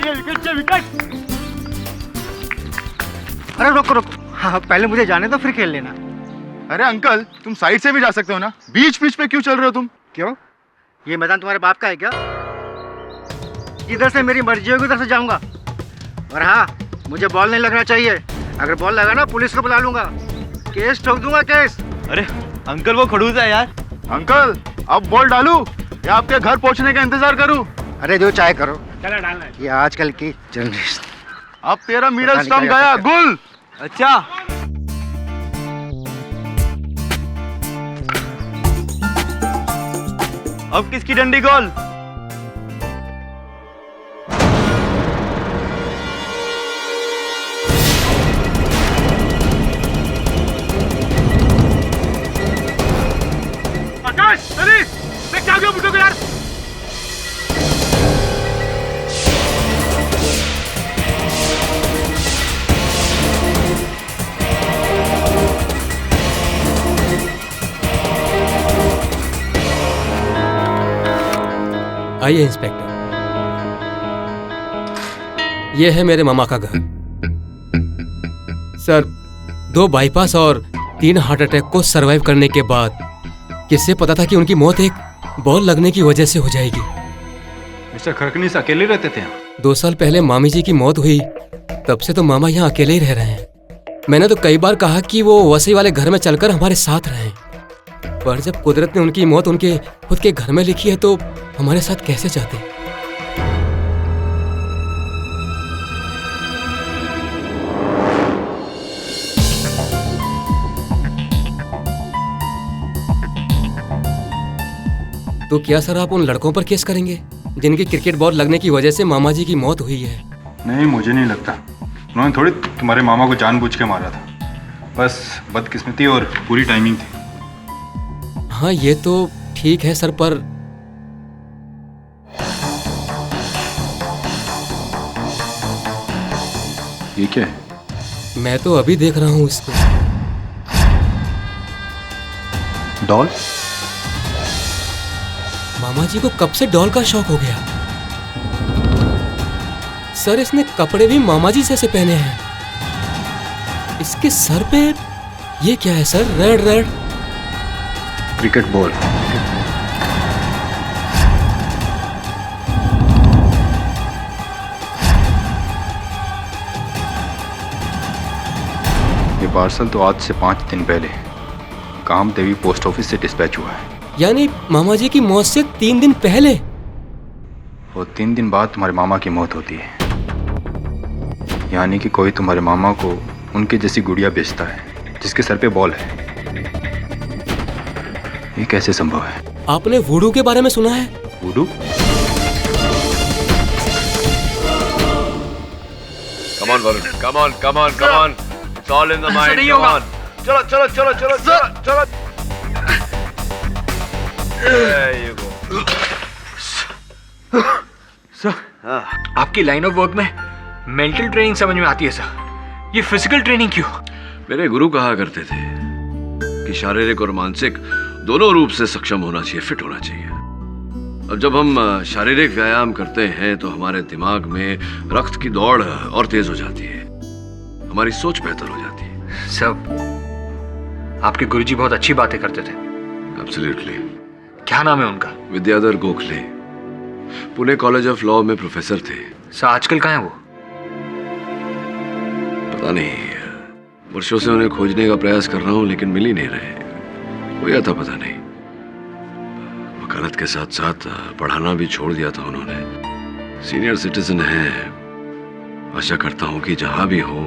Wicket. अरे रुको रुको, हाँ पहले मुझे जाने दो फिर खेल लेना। अरे अंकल, तुम साइड से भी जा सकते हो ना, बीच बीच पे क्यों चल रहे हो तुम? क्यों, ये मैदान तुम्हारे बाप का है क्या? इधर से मेरी मर्जी होगी उधर से जाऊंगा। और हाँ, मुझे बॉल नहीं लगना चाहिए, अगर बॉल लगा ना पुलिस को बुला लूंगा, केस ठोक दूंगा केस। अरे अंकल वो खड़ूस है यार। अंकल अब बॉल डालूं या आपके घर पहुंचने का इंतजार करूं? अरे जो चाहे करो, चला डालना है। ये आजकल की जनरेशन। अब तेरा मिडल स्टंप गया गुल। अच्छा अब किसकी डंडी गोल? आकाश, अरे मैं क्या गया बुड्ढे को यार। आइए इंस्पेक्टर, ये है मेरे मामा का घर। सर, 2 बाईपास और 3 हार्ट अटैक को सरवाइव करने के बाद किससे पता था कि उनकी मौत एक बॉल लगने की वजह से हो जाएगी। मिस्टर खरकनीस अकेले रहते थे यहाँ? 2 साल पहले मामी जी की मौत हुई, तब से तो मामा यहाँ अकेले ही रह रहे हैं। मैंने तो कई बार कहा कि वो वसई वाले घर में चलकर हमारे साथ रहें, पर जब कुदरत ने उनकी मौत उनके खुद के घर में लिखी है तो हमारे साथ कैसे चाहते? तो क्या सर आप उन लड़कों पर केस करेंगे जिनकी क्रिकेट बॉल लगने की वजह से मामा जी की मौत हुई है? नहीं, मुझे नहीं लगता। उन्होंने थोड़ी तुम्हारे मामा को जानबूझ के मारा था, बस बदकिस्मती और पूरी टाइमिंग थी। हाँ ये तो ठीक है सर, पर ये क्या है? मैं तो अभी देख रहा हूँ इसको। डॉल? मामा जी को कब से डॉल का शौक हो गया? सर इसने कपड़े भी मामा जी जैसे पहने हैं। इसके सर पे ये क्या है sir? Red red cricket ball. ये पार्सल तो आज से 5 दिन पहले कामदेवी पोस्ट ऑफिस से डिस्पैच हुआ है। यानी मामा जी की मौत से 3 दिन पहले? और 3 दिन बाद तुम्हारे मामा की मौत होती है, यानी कि कोई तुम्हारे मामा को उनके जैसी गुड़िया बेचता है जिसके सर पे बॉल है। ये कैसे संभव है? आपने वुडू के बारे में सुना है? वुडू? Come on, Varun. Come on, come on, come on. It's all in the mind. Come on. चलो, चलो, चलो, चलो, चलो, चलो. There you go. सर, आपकी लाइन ऑफ वर्क में मेंटल ट्रेनिंग समझ में आती है सर, ये फिजिकल ट्रेनिंग क्यों? मेरे गुरु कहा करते थे कि शारीरिक और मानसिक दोनों रूप से सक्षम होना चाहिए, फिट होना चाहिए। अब जब हम शारीरिक व्यायाम करते हैं तो हमारे दिमाग में रक्त की दौड़ और तेज हो जाती है, हमारी सोच बेहतर हो जाती है। सब आपके गुरुजी बहुत अच्छी बातें करते थे। एब्सोल्युटली। क्या नाम है उनका? Vidyadhar Gokhale, Pune college of law में प्रोफेसर थे। सर आजकल कहाँ है वो? पता नहीं, वर्षों से उन्हें खोजने का प्रयास कर रहा हूं लेकिन मिल ही नहीं रहे। कोई आता पता नहीं। वकालत के साथ साथ पढ़ाना भी छोड़ दिया था उन्होंने। सीनियर सिटीजन है, आशा करता हूं कि जहां भी हो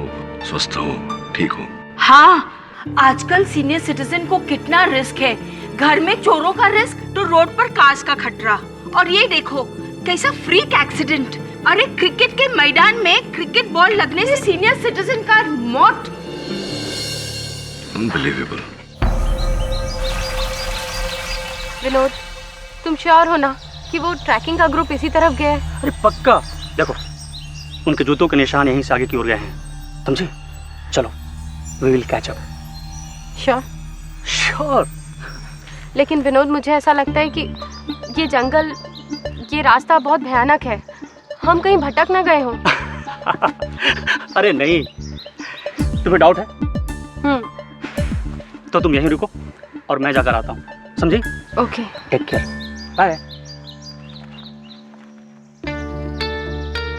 स्वस्थ हो, ठीक हो। हाँ, आजकल सीनियर सिटीजन को कितना रिस्क है, घर में चोरों का रिस्क तो रोड पर कार्स का खतरा। और ये देखो कैसा फ्रीक एक्सीडेंट। अरे क्रिकेट के मैदान में क्रिकेट बॉल लगने से सीनियर सिटीजन का मौत। अनबिलीवेबल। विनोद, तुम श्योर हो ना कि वो ट्रैकिंग का ग्रुप इसी तरफ गया है? अरे पक्का, देखो उनके जूतों के निशान यहीं से आगे की ओर गए हैं, समझे? चलो, we will catch up. Sure? Sure. लेकिन विनोद मुझे ऐसा लगता है कि ये जंगल, ये रास्ता बहुत भयानक है। हम कहीं भटक ना गए हों। अरे नहीं, तुम्हें डाउट है हम्म। तो तुम यहीं रुको और मैं जाकर आता हूँ, समझी? Okay. Take care, bye.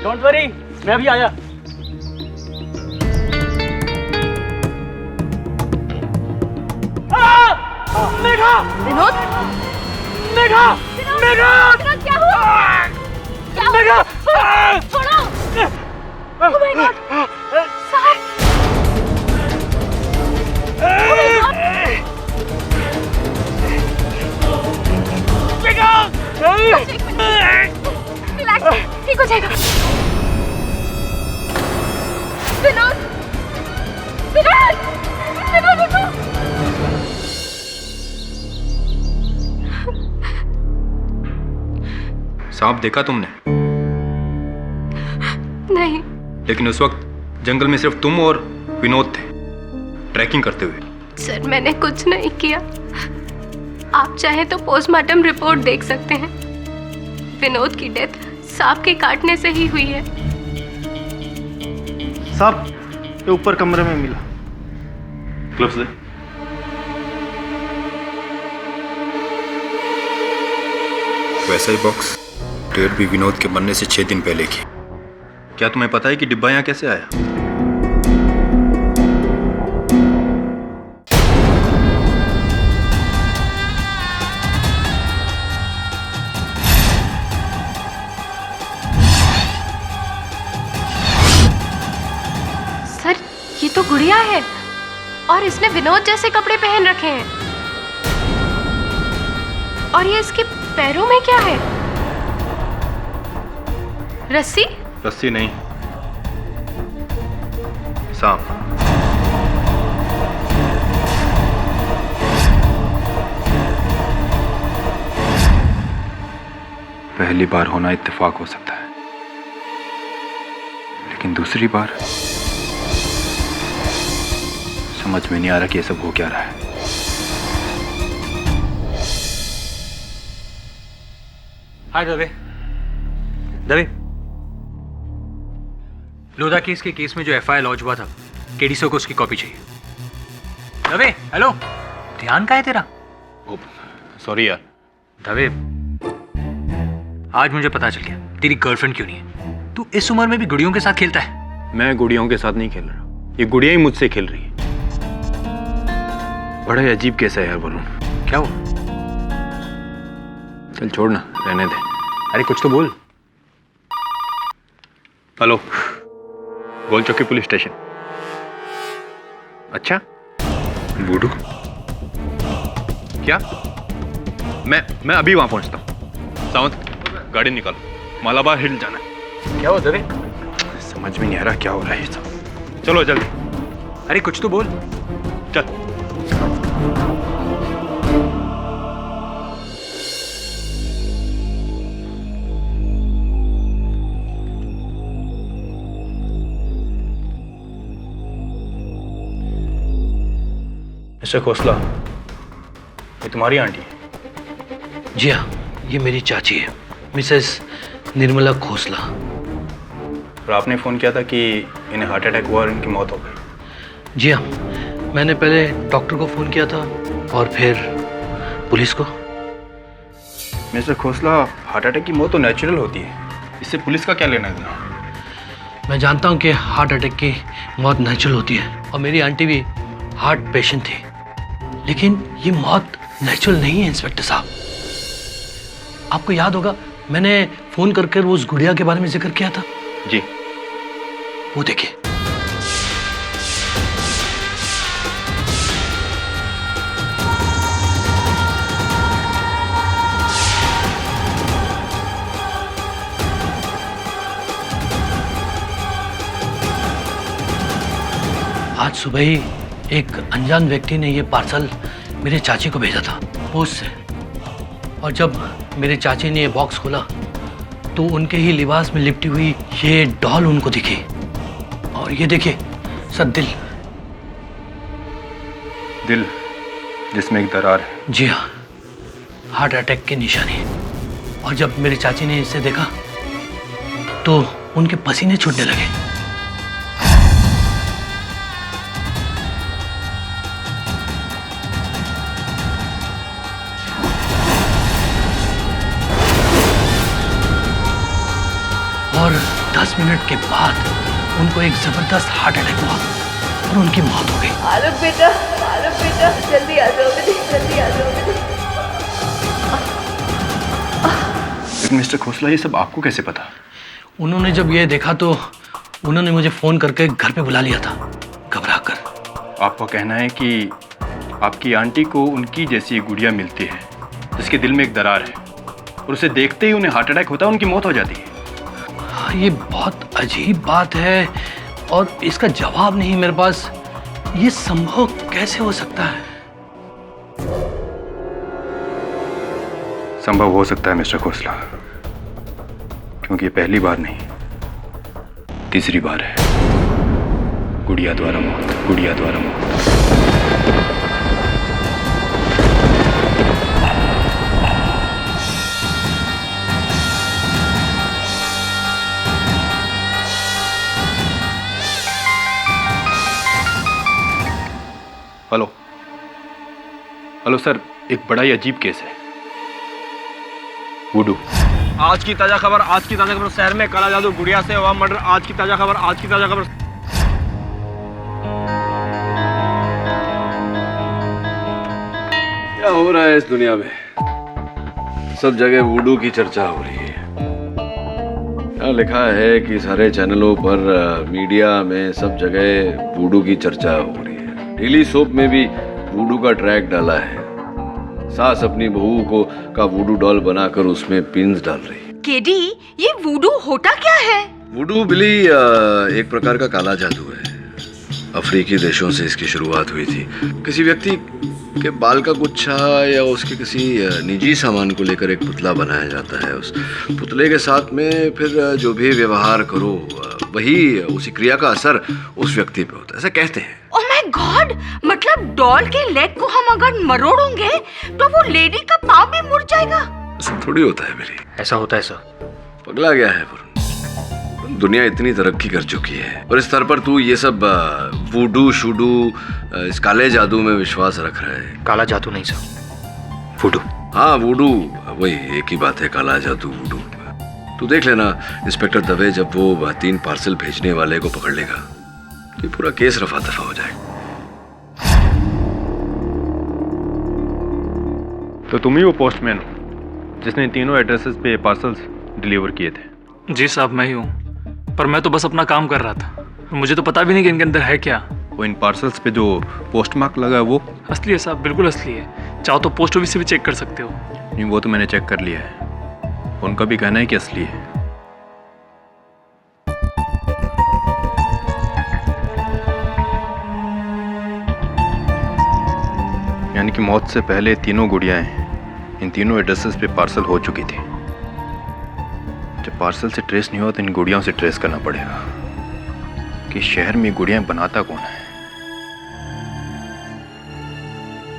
Don't worry, मैं अभी आया। मेघा! विनोद! मेघा! मेघा! विनोद, क्या हुआ? क्या हुआ? मेघा! छोड़ो! Oh my God! साहब! Oh my God! मेघा! एक मिनट। रिलैक्स, ठीक हो जाएगा। विनोद! विनोद! विनोद, रुको! सांप देखा तुमने? नहीं। लेकिन उस वक्त जंगल में सिर्फ तुम और विनोद थे, ट्रैकिंग करते हुए। सर, मैंने कुछ नहीं किया। आप चाहें तो पोस्टमार्टम रिपोर्ट देख सकते हैं। विनोद की डेथ सांप के काटने से ही हुई है। साहब, ये ऊपर कमरे में मिला। ग्लव्स दे। वैसा ही बॉक्स डेट भी विनोद के मरने से 6 दिन पहले की। क्या तुम्हें पता है कि डिब्बा यहाँ कैसे आया? सर, ये तो गुड़िया है और इसने विनोद जैसे कपड़े पहन रखे हैं। और ये इसके पैरों में क्या है? रस्सी? रस्सी नहीं, सांप। पहली बार होना इत्तेफाक हो सकता है, लेकिन दूसरी बार समझ में नहीं आ रहा कि ये सब हो क्या रहा है। हाय दवे। दवे, लोधा केस के केस में जो एफआईआर लॉन्च हुआ था, केडीसी को उसकी कॉपी चाहिए। दवे, हेलो, ध्यान का है तेरा? सॉरी यार। दवे, आज मुझे पता चल गया तेरी गर्लफ्रेंड क्यों नहीं है। तू इस उम्र में भी गुड़ियों के साथ खेलता है। मैं गुड़ियों के साथ नहीं खेल रहा, ये गुड़िया ही मुझसे खेल रही है। बड़ा ही अजीब केस है यार वरुण। क्या हुआ? चल छोड़ना, रहने दे। अरे कुछ तो बोल। हेलो, गोल चौकी पुलिस स्टेशन। अच्छा, बूढ़ू क्या? मैं अभी वहां पहुंचता हूँ। सावंत, गाड़ी निकालो, मालाबार हिल जाना है। क्या हुआ दवे? समझ में नहीं आ रहा क्या हो रहा है ये सब। चलो जल्दी। अरे कुछ तो बोल। चल। मिस्टर खोसला, ये तुम्हारी आंटी है? जी हाँ, ये मेरी चाची है, मिसेस निर्मला खोसला। और आपने फ़ोन किया था कि इन्हें हार्ट अटैक हुआ और इनकी मौत हो गई। जी हाँ, मैंने पहले डॉक्टर को फ़ोन किया था और फिर पुलिस को। मिस्टर खोसला, हार्ट अटैक की मौत तो नेचुरल होती है, इससे पुलिस का क्या लेना देना? मैं जानता हूँ कि हार्ट अटैक की मौत नेचुरल होती है और मेरी आंटी भी हार्ट पेशेंट थी, लेकिन ये मौत नेचुरल नहीं है इंस्पेक्टर साहब। आपको याद होगा मैंने फ़ोन करके उस गुड़िया के बारे में जिक्र किया था। जी। वो देखिए। आज सुबह ही एक अनजान व्यक्ति ने ये पार्सल मेरे चाची को भेजा था पोस्ट से, और जब मेरे चाची ने ये बॉक्स खोला तो उनके ही लिबास में लिपटी हुई ये डॉल उनको दिखी। और ये देखिए सर, दिल जिसमें एक दरार है। जी हाँ, हार्ट अटैक की निशानी। और जब मेरी चाची ने इसे देखा तो उनके पसीने छूटने लगे। और 10 मिनट के बाद उनको एक जबरदस्त हार्ट अटैक हुआ और उनकी मौत हो गई। आलोक बेटा, जल्दी आ जाओ बेटी, जल्दी आ जाओ बेटी। मिस्टर खोसला, ये सब आपको कैसे पता? उन्होंने जब ये देखा तो उन्होंने मुझे फोन करके घर पे बुला लिया था, घबरा कर। आपका कहना है कि आपकी आंटी को उनकी जैसी गुड़िया मिलती है जिसके दिल में एक दरार है और उसे देखते ही उन्हें हार्ट अटैक होता है, उनकी मौत हो जाती है। हाँ, ये बहुत अजीब बात है और इसका जवाब नहीं मेरे पास। ये संभव कैसे हो सकता है? संभव हो सकता है मिस्टर खोसला, क्योंकि ये पहली बार नहीं, तीसरी बार है। गुड़िया द्वारा मौत, गुड़िया द्वारा मौत। हेलो हेलो सर, एक बड़ा ही अजीब केस है। वुडू। आज की ताजा खबर, शहर में काला जादू, गुड़िया से हुआ मर्डर। आज की ताजा खबर। क्या हो रहा है इस दुनिया में? सब जगह वुडू की चर्चा हो रही है। यहाँ लिखा है कि सारे चैनलों पर, मीडिया में, सब जगह वुडू की चर्चा हो रही है। डेली सोप में भी वुडू का ट्रैक डाला है। सास अपनी बहू को का वुडू डॉल बनाकर उसमें पिन्स डाल रही है। केडी, ये वुडू होता क्या है? वुडू बिली एक प्रकार का काला जादू है। अफ्रीकी देशों से इसकी शुरुआत हुई थी। किसी व्यक्ति के बाल का गुच्छा या उसके किसी निजी सामान को लेकर एक पुतला बनाया जाता है। उस पुतले के साथ में फिर जो भी व्यवहार करो, वही उसी क्रिया का असर उस व्यक्ति पे होता है, ऐसा कहते हैं। ओह माय गॉड, मतलब डॉल के लेग को हम अगर मरोड़ोंगे तो वो लेडी का पाँव भी मुड़ जाएगा? ऐसा थोड़ी होता है बिली। ऐसा होता है सर। पगला गया है वरुण। दुनिया इतनी तरक्की कर चुकी है और इस स्तर पर तू ये सब वुडू शूडू, इस काले जादू में विश्वास रख रहा है। काला जादू नहीं सर, वुडू। हाँ वुडू, वही एक ही बात है, काला जादू वुडू। तू देख लेना, इंस्पेक्टर दवे जब वो 3 पार्सल भेजने वाले को पकड़ लेगा तो पूरा केस रफा दफा हो जाएगा। तो तुम ही वो पोस्टमैन हो जिसने तीनों एड्रेसेस पे पार्सल्स डिलीवर किए थे? जी साहब, मैं ही हूँ, पर मैं तो बस अपना काम कर रहा था। मुझे तो पता भी नहीं कि इनके अंदर है क्या। वो इन पार्सल्स पे जो पोस्ट मार्क लगा है वो असली है साहब, बिल्कुल असली है। चाहो तो पोस्ट ऑफिस से भी चेक कर सकते हो। नहीं, वो तो मैंने चेक कर लिया है। उनका भी कहना है कि असली है। यानी कि मौत से पहले तीनों गुड़ियाएं इन तीनों एड्रेसेस पे पार्सल हो चुकी थी। जब पार्सल से ट्रेस नहीं हुआ तो इन गुड़ियाओं से ट्रेस करना पड़ेगा कि शहर में गुड़ियाएं बनाता कौन है।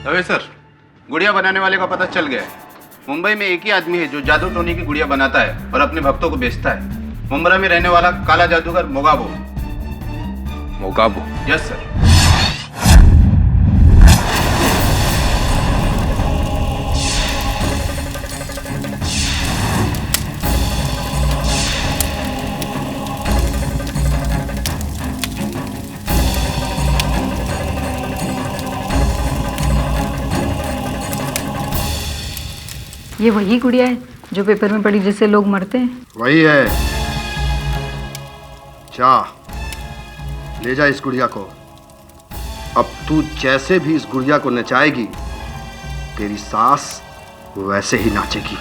दवे सर, गुड़िया बनाने वाले का पता चल गया है। मुंबई में एक ही आदमी है जो जादू टोने की गुड़िया बनाता है और अपने भक्तों को बेचता है। मुंबई में रहने वाला काला जादूगर मोगाबो। मोगाबो? Yes sir. ये वही गुड़िया है जो पेपर में पड़ी जिससे लोग मरते हैं? वही है। जा ले जा इस गुड़िया को। अब तू जैसे भी इस गुड़िया को नचाएगी, तेरी सास वैसे ही नाचेगी।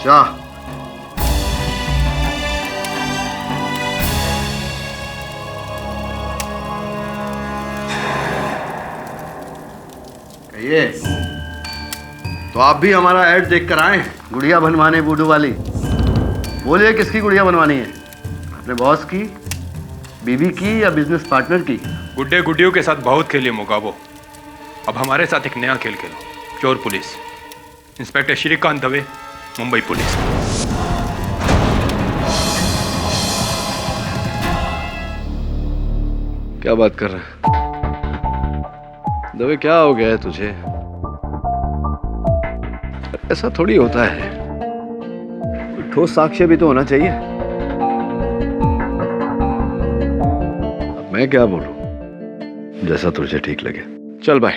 जा। ये तो आप भी हमारा ऐड देख कर आए गुड़िया बनवाने बूडू वाली। बोलिए किसकी गुड़िया बनवानी है? अपने बॉस की, बीवी की या बिजनेस पार्टनर की? गुड्डे गुड्डियों के साथ बहुत खेले मोगाबो। अब हमारे साथ एक नया खेल खेलो, चोर पुलिस। Inspector Shrikant Dave Mumbai police. क्या बात कर रहा है दवे? क्या हो गया है तुझे? ऐसा थोड़ी होता है, कोई ठोस साक्ष्य भी तो होना चाहिए। अब मैं क्या बोलूं, जैसा तुझे ठीक लगे। चल बाय।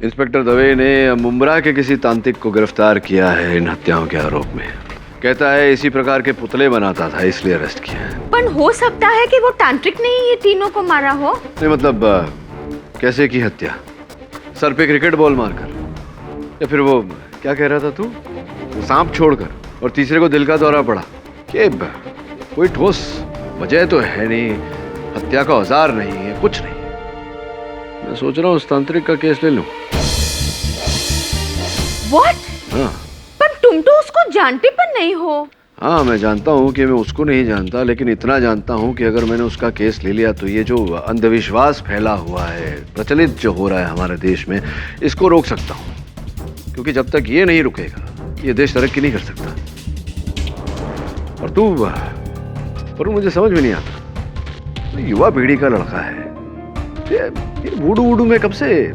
इंस्पेक्टर दवे ने मुंब्रा के किसी तांत्रिक को गिरफ्तार किया है इन हत्याओं के आरोप में। कहता है इसी प्रकार के पुतले बनाता था, इसलिए अरेस्ट किया है। पर हो सकता है कि वो तांत्रिक ने ही ये तीनों को मारा हो। नहीं मतलब कैसे की हत्या? सर पे क्रिकेट बॉल मारकर, या फिर वो क्या कह रहा था तू, वो सांप छोड़कर, और तीसरे को दिल का दौरा पड़ा। कि कोई ठोस वजह तो है नहीं, हत्या का औजार नहीं है, कुछ नहीं। मैं सोच रहा हूँ उस तांत्रिक का केस ले लूं। What? हाँ पर तुम तो उसको जानते पर नहीं हो। हाँ, मैं जानता हूँ कि मैं उसको नहीं जानता, लेकिन इतना जानता हूँ कि अगर मैंने उसका केस ले लिया तो ये जो अंधविश्वास फैला हुआ है, प्रचलित जो हो रहा है हमारे देश में, इसको रोक सकता हूँ। क्योंकि जब तक ये नहीं रुकेगा ये देश तरक्की नहीं कर सकता। और तू, पर मुझे समझ में नहीं आता, युवा पीढ़ी का लड़का है, ये वूडू वूडू में कब से?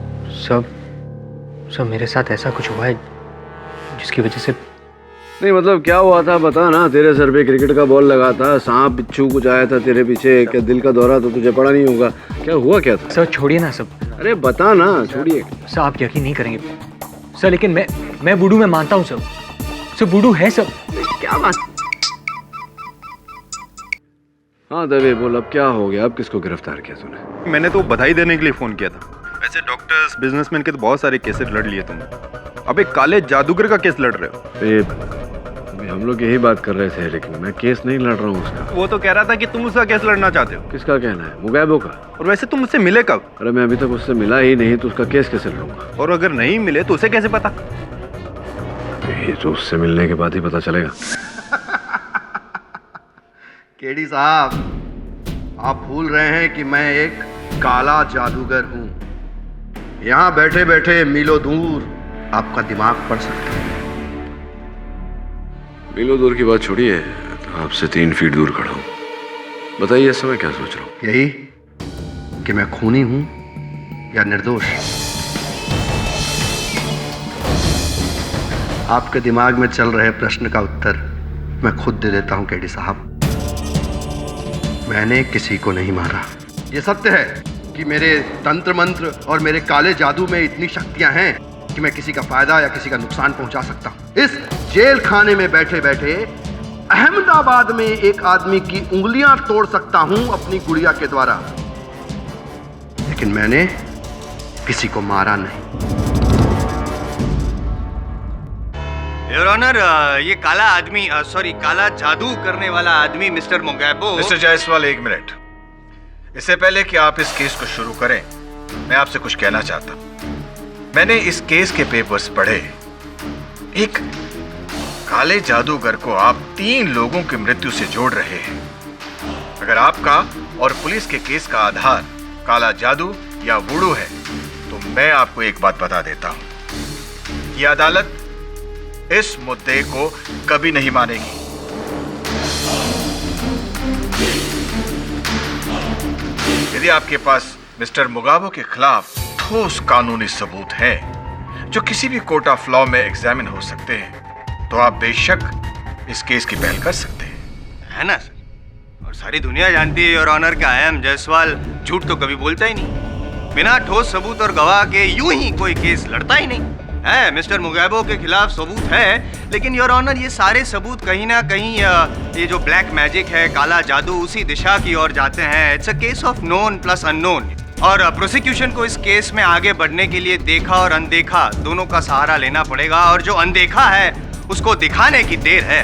सब मेरे साथ ऐसा कुछ हुआ है जिसकी वजह से। नहीं मतलब क्या हुआ था बता ना। तेरे सर पे क्रिकेट का बॉल लगा था, सांप बिच्छू कुछ आया था तेरे पीछे, क्या दिल का दौरा तो तुझे पड़ा नहीं होगा? क्या हुआ क्या था? सर छोड़िए ना सब। अरे बता ना। छोड़िए सर, आप यकीन नहीं करेंगे सर, लेकिन मैं वुडू में मानता हूँ सर। सर वुडू है सब। क्या बात? हाँ दवे बोल, अब क्या हो गया? अब किसको गिरफ्तार किया तूने? मैंने तो बधाई देने के लिए फोन किया था। वैसे डॉक्टर्स, बिजनेसमैन के तो बहुत सारे केसेस लड़ लिए तुमने, अब एक काले जादूगर का केस लड़ रहे हो। अभी हम लोग यही बात कर रहे थे, लेकिन मैं केस नहीं लड़ रहा हूँ उसका। वो तो कह रहा था कि तुम उसका केस लड़ना चाहते हो। किसका कहना है? मुगैबो का। और वैसे तुम उससे मिले कब? अरे मैं अभी तक उससे मिला ही नहीं, तो उसका केस कैसे लड़ूंगा? और अगर नहीं मिले तो उसे कैसे पता? ये तो उससे मिलने के बाद ही पता चलेगा। केडी साहब, आप भूल रहे हैं कि मैं एक काला जादूगर हूं। यहां बैठे बैठे मीलों दूर आपका दिमाग पढ़ सकता है। मीलों दूर की बात छोड़िए, तो आपसे 3 फीट दूर खड़ा हूं। बताइए इस समय क्या सोच रहा हूं? यही कि मैं खूनी हूं या निर्दोष। आपके दिमाग में चल रहे प्रश्न का उत्तर मैं खुद दे देता हूं केडी साहब। मैंने किसी को नहीं मारा। ये सत्य है कि मेरे तंत्र मंत्र और मेरे काले जादू में इतनी शक्तियां हैं कि मैं किसी का फायदा या किसी का नुकसान पहुंचा सकता हूं। इस जेल खाने में बैठे बैठे अहमदाबाद में एक आदमी की उंगलियां तोड़ सकता हूं अपनी गुड़िया के द्वारा, लेकिन मैंने किसी को मारा नहीं। योर ऑनर, ये काला आदमी, सॉरी काला जादू करने वाला आदमी मिस्टर मोगैबो। Mister Jaiswal, 1 minute. इससे पहले कि आप इस केस को शुरू करें, मैं आपसे कुछ कहना चाहता हूं। मैंने इस केस के पेपर्स पढ़े। एक काले जादूगर को आप 3 लोगों की मृत्यु से जोड़ रहे हैं। अगर आपका और पुलिस के केस का आधार काला जादू या वुडू है, तो मैं आपको एक बात बता देता हूं, ये अदालत इस मुद्दे को कभी नहीं मानेगी। यदि आपके पास मिस्टर मुगाबो के खिलाफ ठोस कानूनी सबूत है जो किसी भी कोर्ट ऑफ लॉ में एग्जामिन हो सकते हैं, तो आप बेशक इस केस की पहल कर सकते हैं, है ना सर? और सारी दुनिया जानती है योर ऑनर का आई एम जायसवाल झूठ तो कभी बोलता ही नहीं। बिना ठोस सबूत और गवाह के यूं ही कोई केस लड़ता ही नहीं है। मिस्टर मुगैबो के खिलाफ सबूत है, लेकिन योर ऑनर ये सारे सबूत कहीं ना कहीं ये जो ब्लैक मैजिक है, काला जादू, उसी दिशा की ओर जाते हैं। It's a case of known plus unknown, और प्रोसिक्यूशन को इस केस में आगे बढ़ने के लिए देखा और अनदेखा दोनों का सहारा लेना पड़ेगा, और जो अनदेखा है उसको दिखाने की देर है।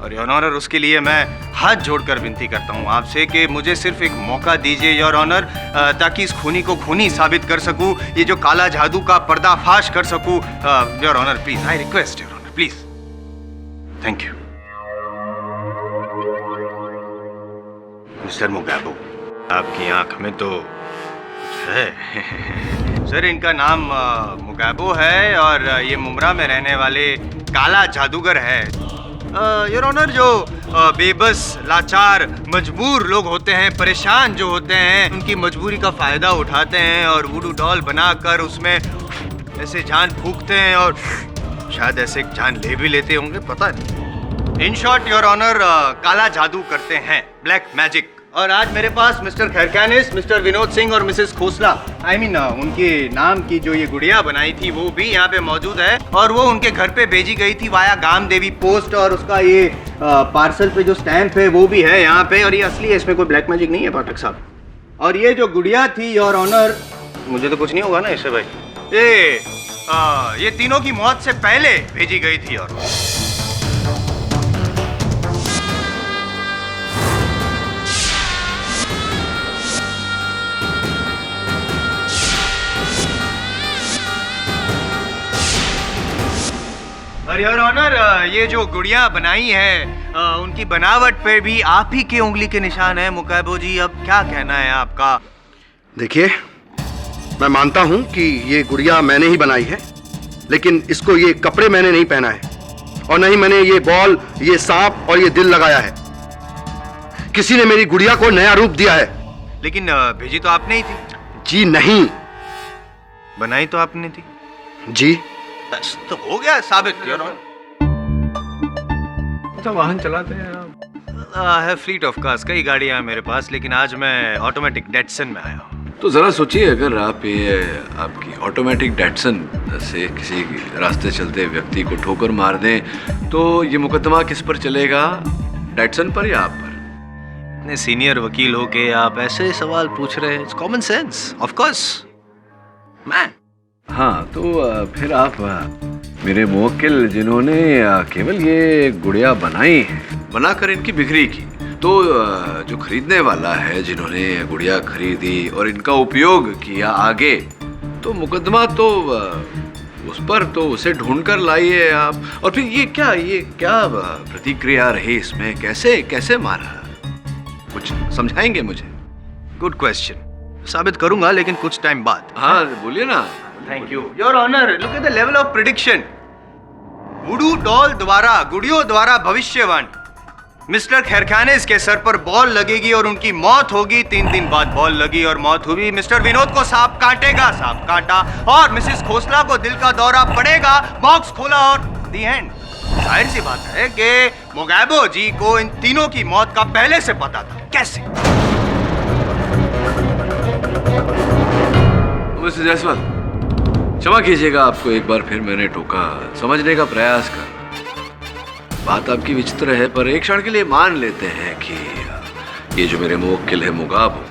और योर ऑनर, उसके लिए मैं हाथ जोड़कर विनती करता हूँ आपसे कि मुझे सिर्फ एक मौका दीजिए योर ऑनर, ताकि इस खूनी को खूनी साबित कर सकूँ, ये जो काला जादू का पर्दाफाश कर सकूँ। Your honour please, I request your honour please. Thank you. Mister मुगाबो, आपकी आंख में तो कुछ है। सर इनका नाम मुगाबो है और ये मुमरा में रहने वाले काला जादूगर है। योर ऑनर, जो बेबस, लाचार, मजबूर लोग होते हैं, परेशान जो होते हैं, उनकी मजबूरी का फायदा उठाते हैं और वुडू डॉल बनाकर उसमें ऐसे जान फूंकते हैं और शायद ऐसे जान ले भी लेते होंगे, पता नहीं। इन शॉर्ट योर ऑनर, काला जादू करते हैं, ब्लैक मैजिक। और आज मेरे पास मिस्टर खैरकानिस, मिस्टर विनोद सिंह और मिसेस खोसला, उनके नाम की जो ये गुड़िया बनाई थी वो भी यहाँ पे मौजूद है और वो उनके घर पे भेजी गई थी वाया गाम देवी पोस्ट और उसका ये पार्सल पे जो स्टैंप है वो भी है यहाँ पे और ये असली है, इसमें कोई ब्लैक मैजिक नहीं है पाठक साहब। और ये जो गुड़िया थी योर ऑनर, मुझे तो कुछ नहीं होगा ना इससे भाई, ये तीनों की मौत से पहले भेजी गई थी। और योर ऑनर, ये जो गुड़िया बनाई है उनकी बनावट पे भी आप ही के उंगली के निशान है मुकाबो जी। अब क्या कहना है आपका? देखिए, मैं मानता हूं कि ये गुड़िया मैंने ही बनाई है, लेकिन इसको ये कपड़े मैंने नहीं पहना है और नहीं मैंने ये बॉल, ये सांप और ये दिल लगाया है। किसी ने मेरी गुड़िया को नया रूप दिया है। लेकिन भेजी तो आपने ही थी। जी नहीं। बनाई तो आपने थी। जी। बस तो हो गया साबित। तो वाहन चलाते हैं आप? I have fleet of cars, कई गाड़ियां हैं मेरे पास, लेकिन आज मैं ऑटोमेटिक डेटसन में आया हूँ। तो जरा सोचिए, अगर आप ये आपकी ऑटोमेटिक डेटसन से किसी रास्ते चलते व्यक्ति को ठोकर मार दें तो ये मुकदमा किस पर चलेगा, डेटसन पर या आप पर? इतने सीनियर वकील हो के आप ऐसे सवाल पूछ रहे हैं, it's common sense, of course man. हाँ, तो फिर आप मेरे मुवक्किल जिन्होंने केवल ये गुड़िया बनाई है, बनाकर इनकी बिक्री की, तो जो खरीदने वाला है जिन्होंने गुड़िया खरीदी और इनका उपयोग किया आगे, तो मुकदमा तो उस पर, तो उसे ढूंढ कर लाइए आप। और फिर ये क्या प्रतिक्रिया रही इसमें, कैसे मारा, कुछ समझाएंगे मुझे? गुड क्वेश्चन, साबित करूंगा लेकिन कुछ टाइम बाद। हाँ बोलिए ना। Thank you your honour. Look at the level of prediction. Voodoo doll द्वारा, गुड़ियों द्वारा भविष्यवाणी। मिस्टर खैरखानिस के सर पर बॉल लगेगी और उनकी मौत होगी। 3 दिन बाद बॉल लगी और मौत हुई। मिस्टर विनोद को सांप काटेगा, सांप काटा, और मिसेस खोसला को दिल का दौरा पड़ेगा, बॉक्स खोला और द एंड। जाहिर सी बात है कि मुगाबो जी को इन तीनों की मौत का पहले से पता था। कैसे? मिस्टर जायसवाल, क्षमा कीजिएगा, आपको एक बार फिर मैंने टोका, समझने का प्रयास कर। बात आपकी विचित्र है, पर एक क्षण के लिए मान लेते हैं कि ये जो मेरे मुवक्किल है मुगाबो,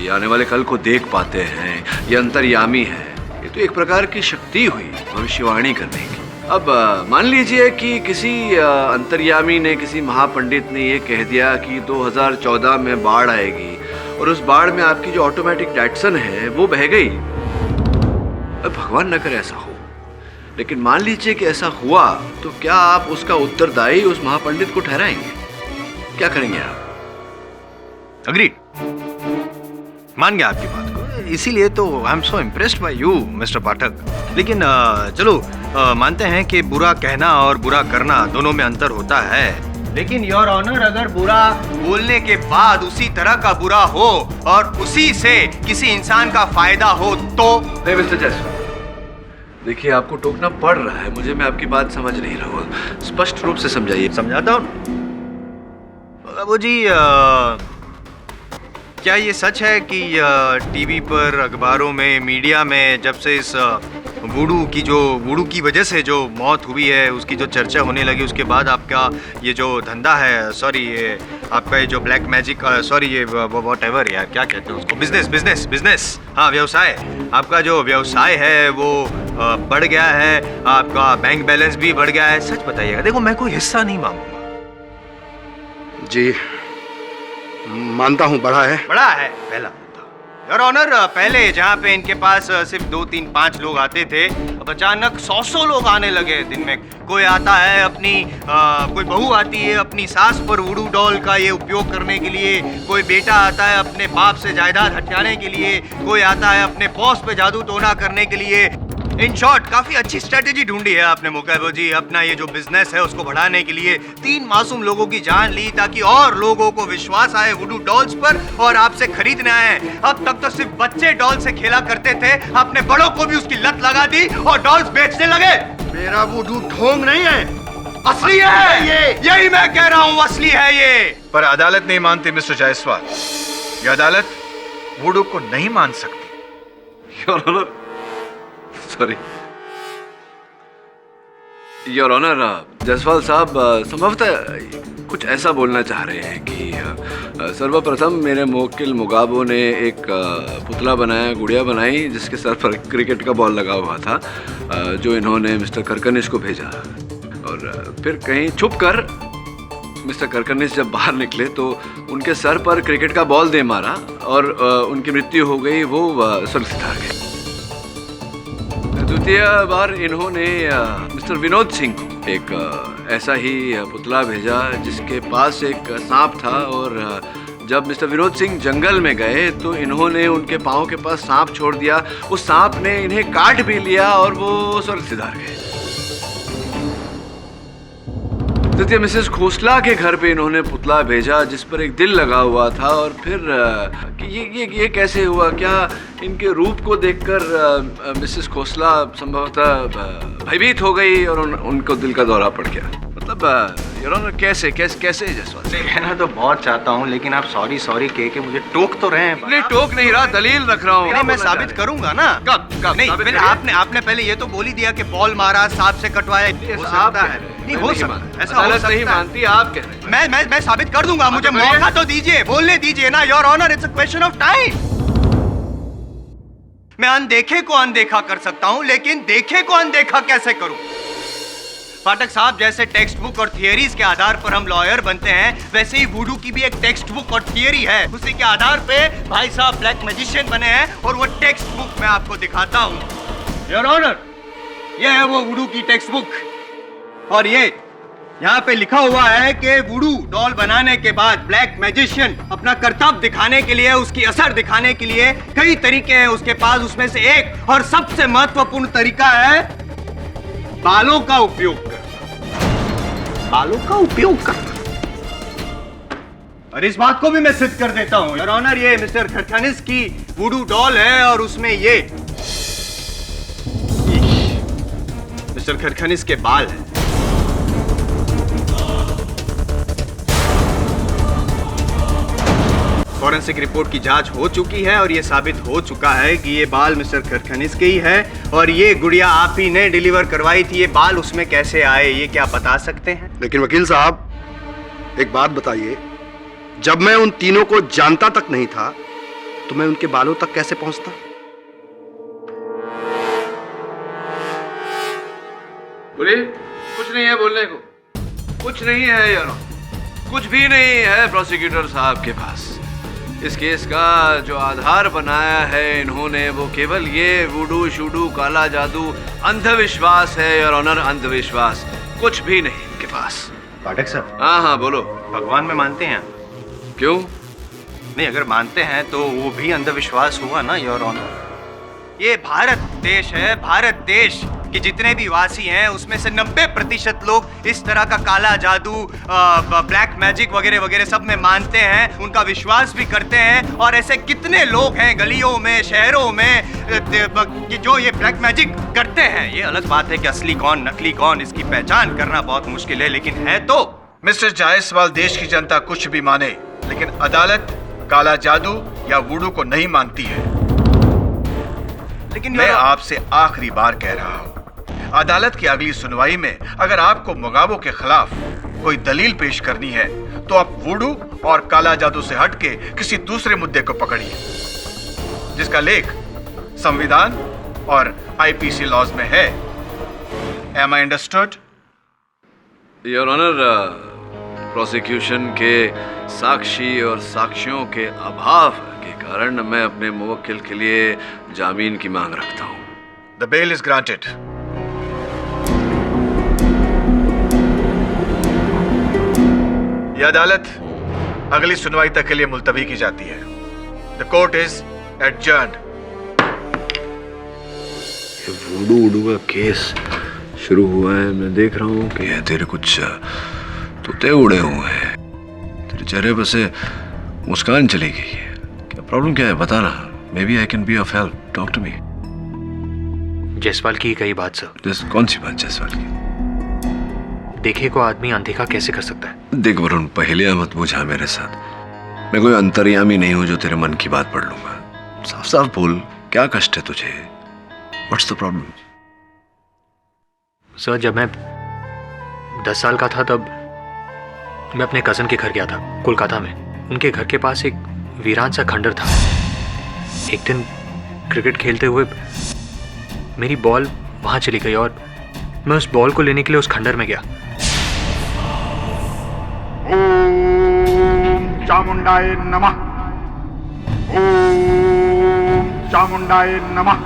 ये आने वाले कल को देख पाते हैं, ये अंतर्यामी है। ये तो एक प्रकार की शक्ति हुई भविष्यवाणी करने की। अब मान लीजिए कि किसी अंतर्यामी ने, किसी महापंडित ने ये कह दिया कि 2014 में बाढ़ आएगी और उस बाढ़ में आपकी जो ऑटोमेटिक डेटसन है वो बह गई। भगवान न करे ऐसा हो, लेकिन मान लीजिए कि ऐसा हुआ, तो क्या आप उसका उत्तरदायी उस महापंडित को ठहराएंगे? क्या करेंगे आप? अग्रीड, मान गया आपकी बात को, इसीलिए तो I am so impressed by you mister Pathak. लेकिन चलो मानते हैं कि बुरा कहना और बुरा करना दोनों में अंतर होता है, लेकिन योर ऑनर, अगर बुरा बोलने के बाद उसी तरह का बुरा हो और उसी से किसी इंसान का फायदा हो तो? नहीं मिस्टर जायसवाल, देखिए आपको टोकना पड़ रहा है मुझे, मैं आपकी बात समझ नहीं रहा हूँ, स्पष्ट रूप से समझाइए। समझाता हूँ बाबू जी। क्या ये सच है कि टीवी पर, अखबारों में, मीडिया में जब से इस वुडू की वजह से जो मौत हुई है उसकी जो चर्चा होने लगी, उसके बाद आपका ये जो धंधा है, सॉरी ये आपका ये जो ब्लैक मैजिक, सॉरी ये व्हाटएवर यार क्या कहते हैं उसको, बिजनेस, हाँ व्यवसाय, आपका जो व्यवसाय है वो बढ़ गया है, आपका बैंक बैलेंस भी बढ़ गया है। सच बताइएगा, देखो मैं कोई हिस्सा नहीं मांगूंगा। जी मानता हूँ, बढ़ा है पहला। योर ऑनर, पहले जहाँ पे इनके पास सिर्फ 2, 3, 5 लोग आते थे, अब अचानक 100 लोग आने लगे दिन में। कोई आता है अपनी कोई बहू आती है अपनी सास पर वुडू डॉल का ये उपयोग करने के लिए, कोई बेटा आता है अपने बाप से जायदाद हथियाने के लिए, कोई आता है अपने बॉस पे जादू टोना करने के लिए। इन शॉर्ट काफी अच्छी स्ट्रेटेजी ढूंढी है आपने मुकेबो जी, अपना ये जो बिजनेस है उसको बढ़ाने के लिए। 3 मासूम लोगों की जान ली ताकि और लोगों को विश्वास आए वुडू डॉल्स पर और आपसे खरीदने आए। अब तक तो सिर्फ बच्चे डॉल से खेला करते थे, आपने बड़ों को भी उसकी लत लगा दी और डॉल्स बेचने लगे। मेरा वुडू ढोंग नहीं है, असली है ये, यही मैं कह रहा हूँ, असली है ये। पर अदालत नहीं मानती मिस्टर जायसवाल, ये अदालत वुडू को नहीं मान सकती। Your honour, sorry your honour, Jaiswal साहब संभवतः कुछ ऐसा बोलना चाह रहे हैं कि सर्वप्रथम मेरे मुवक्किल मुगाबो ने एक पुतला बनाया, गुड़िया बनाई जिसके सर पर क्रिकेट का बॉल लगा हुआ था, जो इन्होंने मिस्टर करकनिश को भेजा। और फिर कहीं छुप कर मिस्टर करकनिश जब बाहर निकले तो उनके सर पर क्रिकेट का बॉल दे मारा और उनकी मृत्यु हो गई, वो स्वर्ग सिधार गए। द्वितीय बार इन्होंने मिस्टर विनोद सिंह को एक ऐसा ही पुतला भेजा जिसके पास एक सांप था, और जब मिस्टर विनोद सिंह जंगल में गए तो इन्होंने उनके पाँव के पास सांप छोड़ दिया, उस सांप ने इन्हें काट भी लिया और वो स्वर्ग सिधार गए। तृतीय मिसेस खोसला के घर पे इन्होंने पुतला भेजा जिस पर एक दिल लगा हुआ था, और फिर कि ये कैसे हुआ? क्या इनके रूप को देखकर मिसेस खोसला संभवतः भयभीत हो गई और उनको दिल का दौरा पड़ गया? मतलब योर ऑनर, कैसे कैसे कैसे जायसवाल? कहना तो बहुत चाहता हूँ लेकिन आप सॉरी सॉरी कह के मुझे टोक तो रहे हैं। नहीं टोक नहीं रहा, दलील रख रहा हूँ। नहीं, मैं साबित करूंगा ना। कब नहीं, फिर आपने पहले ये तो बोल ही दिया कि बॉल मारा, सांप से कटवाया। नहीं हो सकता, ऐसा हो सकता नहीं मानती, आप कह रहे हैं। मैं साबित कर दूंगा, मुझे मौका तो दीजिए, बोलने दीजिए ना your honour, it's a question of time. मैं अनदेखे को अनदेखा कर सकता हूं लेकिन देखे को अनदेखा कैसे करूं? पाठक साहब, जैसे टेक्स्ट बुक और थियरीज के आधार पर हम लॉयर बनते हैं, वैसे ही वुडू की भी एक टेक्स्ट बुक और थियरी है। उसी के आधार पे भाई साहब ब्लैक मैजिशियन बने हैं और वो टेक्स्ट बुक मैं आपको दिखाता हूं। योर ऑनर, ये है वो वुडू की टेक्स्ट बुक और ये यहाँ पे लिखा हुआ है कि वुडू डॉल बनाने के बाद ब्लैक मैजिशियन अपना कर्तव्य दिखाने के लिए, उसकी असर दिखाने के लिए कई तरीके हैं उसके पास। उसमें से एक और सबसे महत्वपूर्ण तरीका है बालों का उपयोग करना। बालों का उपयोग करना, और इस बात को भी मैं सिद्ध कर देता हूं योर ऑनर। ये मिस्टर खरखनिस की वुडू डॉल है और उसमें ये मिस्टर खरखनिस के बाल हैं। फॉरेंसिक रिपोर्ट की जांच हो चुकी है और ये साबित हो चुका है कि ये बाल मिस्टर खरखनिस के ही है और ये गुड़िया आप ही ने डिलीवर करवाई थी। ये बाल उसमें कैसे आए, ये क्या बता सकते हैं? लेकिन वकील साहब, एक बात बताइए, जब मैं उन तीनों को जानता तक नहीं था तो मैं उनके बालों तक कैसे पहुंचता? बोलिए। कुछ नहीं है बोलने को, कुछ नहीं है यार, कुछ भी नहीं है प्रोसिक्यूटर साहब के पास। इस केस का जो आधार बनाया है इन्होंने, वो केवल ये वुडू शूडू काला जादू अंधविश्वास है योर ऑनर, अंधविश्वास, कुछ भी नहीं इनके पास। पाठक साहब। हाँ हाँ बोलो। भगवान में मानते हैं? क्यों नहीं, अगर मानते हैं तो वो भी अंधविश्वास हुआ ना योर ऑनर। ये भारत देश है, भारत देश कि जितने भी वासी हैं उसमें से 90% लोग इस तरह का काला जादू, ब्लैक मैजिक वगैरह वगैरह सब में मानते हैं, उनका विश्वास भी करते हैं। और ऐसे कितने लोग हैं गलियों में, शहरों में कि जो ये ब्लैक मैजिक करते हैं। ये अलग बात है कि असली कौन नकली कौन, इसकी पहचान करना बहुत मुश्किल है, लेकिन है तो। मिस्टर जायसवाल, देश की जनता कुछ भी माने लेकिन अदालत काला जादू या वुडू को नहीं मानती है। लेकिन मैं आपसे आखिरी बार कह रहा हूं, अदालत की अगली सुनवाई में अगर आपको मुगाबो के खिलाफ कोई दलील पेश करनी है तो आप वुडू और काला जादू से हटके किसी दूसरे मुद्दे को पकड़िए जिसका लेख संविधान और आईपीसी लॉज में है। Am I understood? Your honour, prosecution के साक्षी और साक्ष्यों के अभाव के कारण मैं अपने मुवक्किल के लिए जामीन की मांग रखता हूं। The bail is granted. यह अदालत अगली सुनवाई तक के लिए मुलतवी की जाती है। The court is adjourned. Voodoo voodoo का केस शुरू हुआ है। मैं देख रहा हूँ कि तेरे कुछ तोते उड़े हुए हैं, तेरे चेहरे पर से मुस्कान चली गई है। क्या प्रॉब्लम क्या है बता ना। Maybe I can be of help. Talk to me. Jaiswal की कई बात सर। कौन सी बात जायसवाल की? देखे को आदमी अनदेखा कैसे कर सकता है? देख वरुण, पहेलियां मत बुझा मेरे साथ। मैं कोई अंतर्यामी नहीं हूं जो तेरे मन की बात पढ़ लूंगा। साफ साफ बोल, क्या कष्ट है तुझे? What's the problem? सर, जब मैं 10 साल का था तब मैं अपने कजन के घर गया था कोलकाता में। उनके घर के पास एक वीरान सा खंडर था। एक दिन क्रिकेट खेलते हुए मेरी बॉल वहां चली गई और मैं उस बॉल को लेने के लिए उस खंडर में गया। ओम चामुंडाय नमः। ओम चामुंडाय नमः।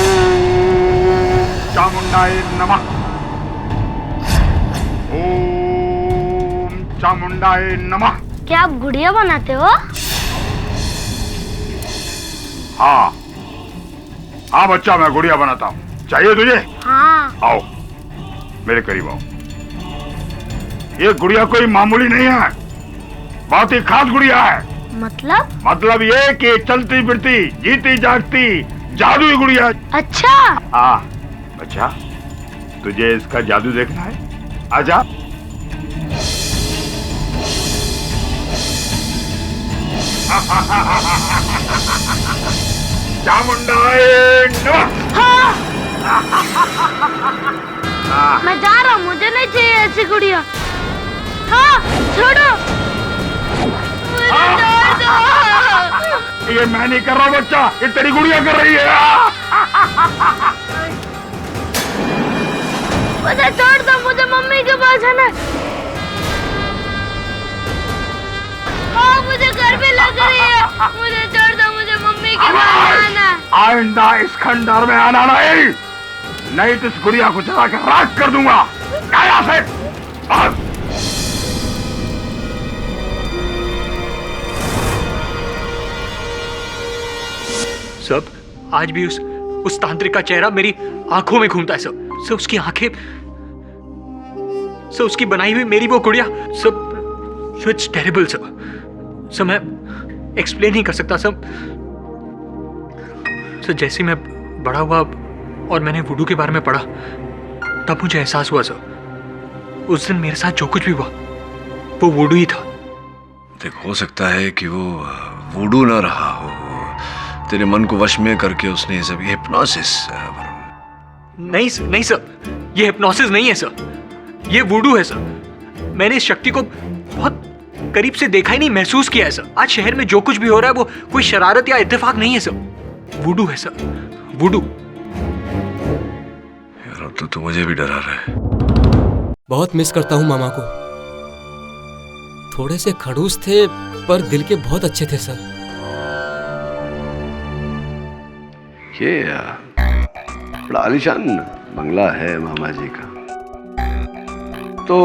ओम चामुंडाय नमः। ओम चामुंडाय नमः। क्या आप गुड़िया बनाते हो? हाँ हाँ बच्चा, मैं गुड़िया बनाता हूँ। चाहिए तुझे? हाँ। आओ मेरे करीब आओ। ये गुड़िया कोई मामूली नहीं है, बहुत ही खास गुड़िया है। मतलब ये कि चलती फिरती जीती जागती जादुई गुड़िया। अच्छा। हाँ बच्चा, तुझे इसका जादू देखना है? आजा। चामुंडाय नमः। मैं जा रहा हूँ, मुझे नहीं चाहिए ऐसी गुड़िया। हाँ छोड़ो, मुझे छोड़ दो। ये मैं नहीं कर रहा बच्चा, ये तेरी गुड़िया कर रही है। मुझे छोड़ दो, मुझे मम्मी के पास जाना है। हाँ मुझे गर्मी लग रही है, मुझे छोड़ दो, मुझे मम्मी के पास जाना है। आइंदा इस खंडर में आना नहीं तो इस गुड़िया को जला कर राख कर दूंगा। गाया से सब आज भी उस तांत्रिक का चेहरा मेरी आंखों में घूमता है। सब उसकी आंखें, सब उसकी बनाई हुई मेरी वो गुड़िया, सब इट्स टेरिबल। सब मैं एक्सप्लेन नहीं कर सकता। सब जैसे मैं बड़ा हुआ और मैंने वुडू के बारे में पढ़ा तब मुझे एहसास हुआ सर, उस दिन मेरे साथ जो कुछ भी हुआ वो वुडू ही था। देख, हो सकता है कि वो वुडू ना रहा हो, तेरे मन को वश में करके उसने ये सब हिप्नोसिस। नहीं सर, ये हिप्नोसिस नहीं है सर, ये वुडू है सर। मैंने इस शक्ति को बहुत करीब से देखा ही नहीं, महसूस किया है सर। आज शहर में जो कुछ भी हो रहा है वो कोई शरारत या इत्तेफाक नहीं है सर, वुडू है सर, वुडू। यार अब तो मुझे भी डरा रहा है। बहुत मिस करता हूँ मामा को। थोड़े से खड़ूस थे पर दिल के बहुत अच्छे थे सर। ये बड़ा आलीशान बंगला है मामा जी का। तो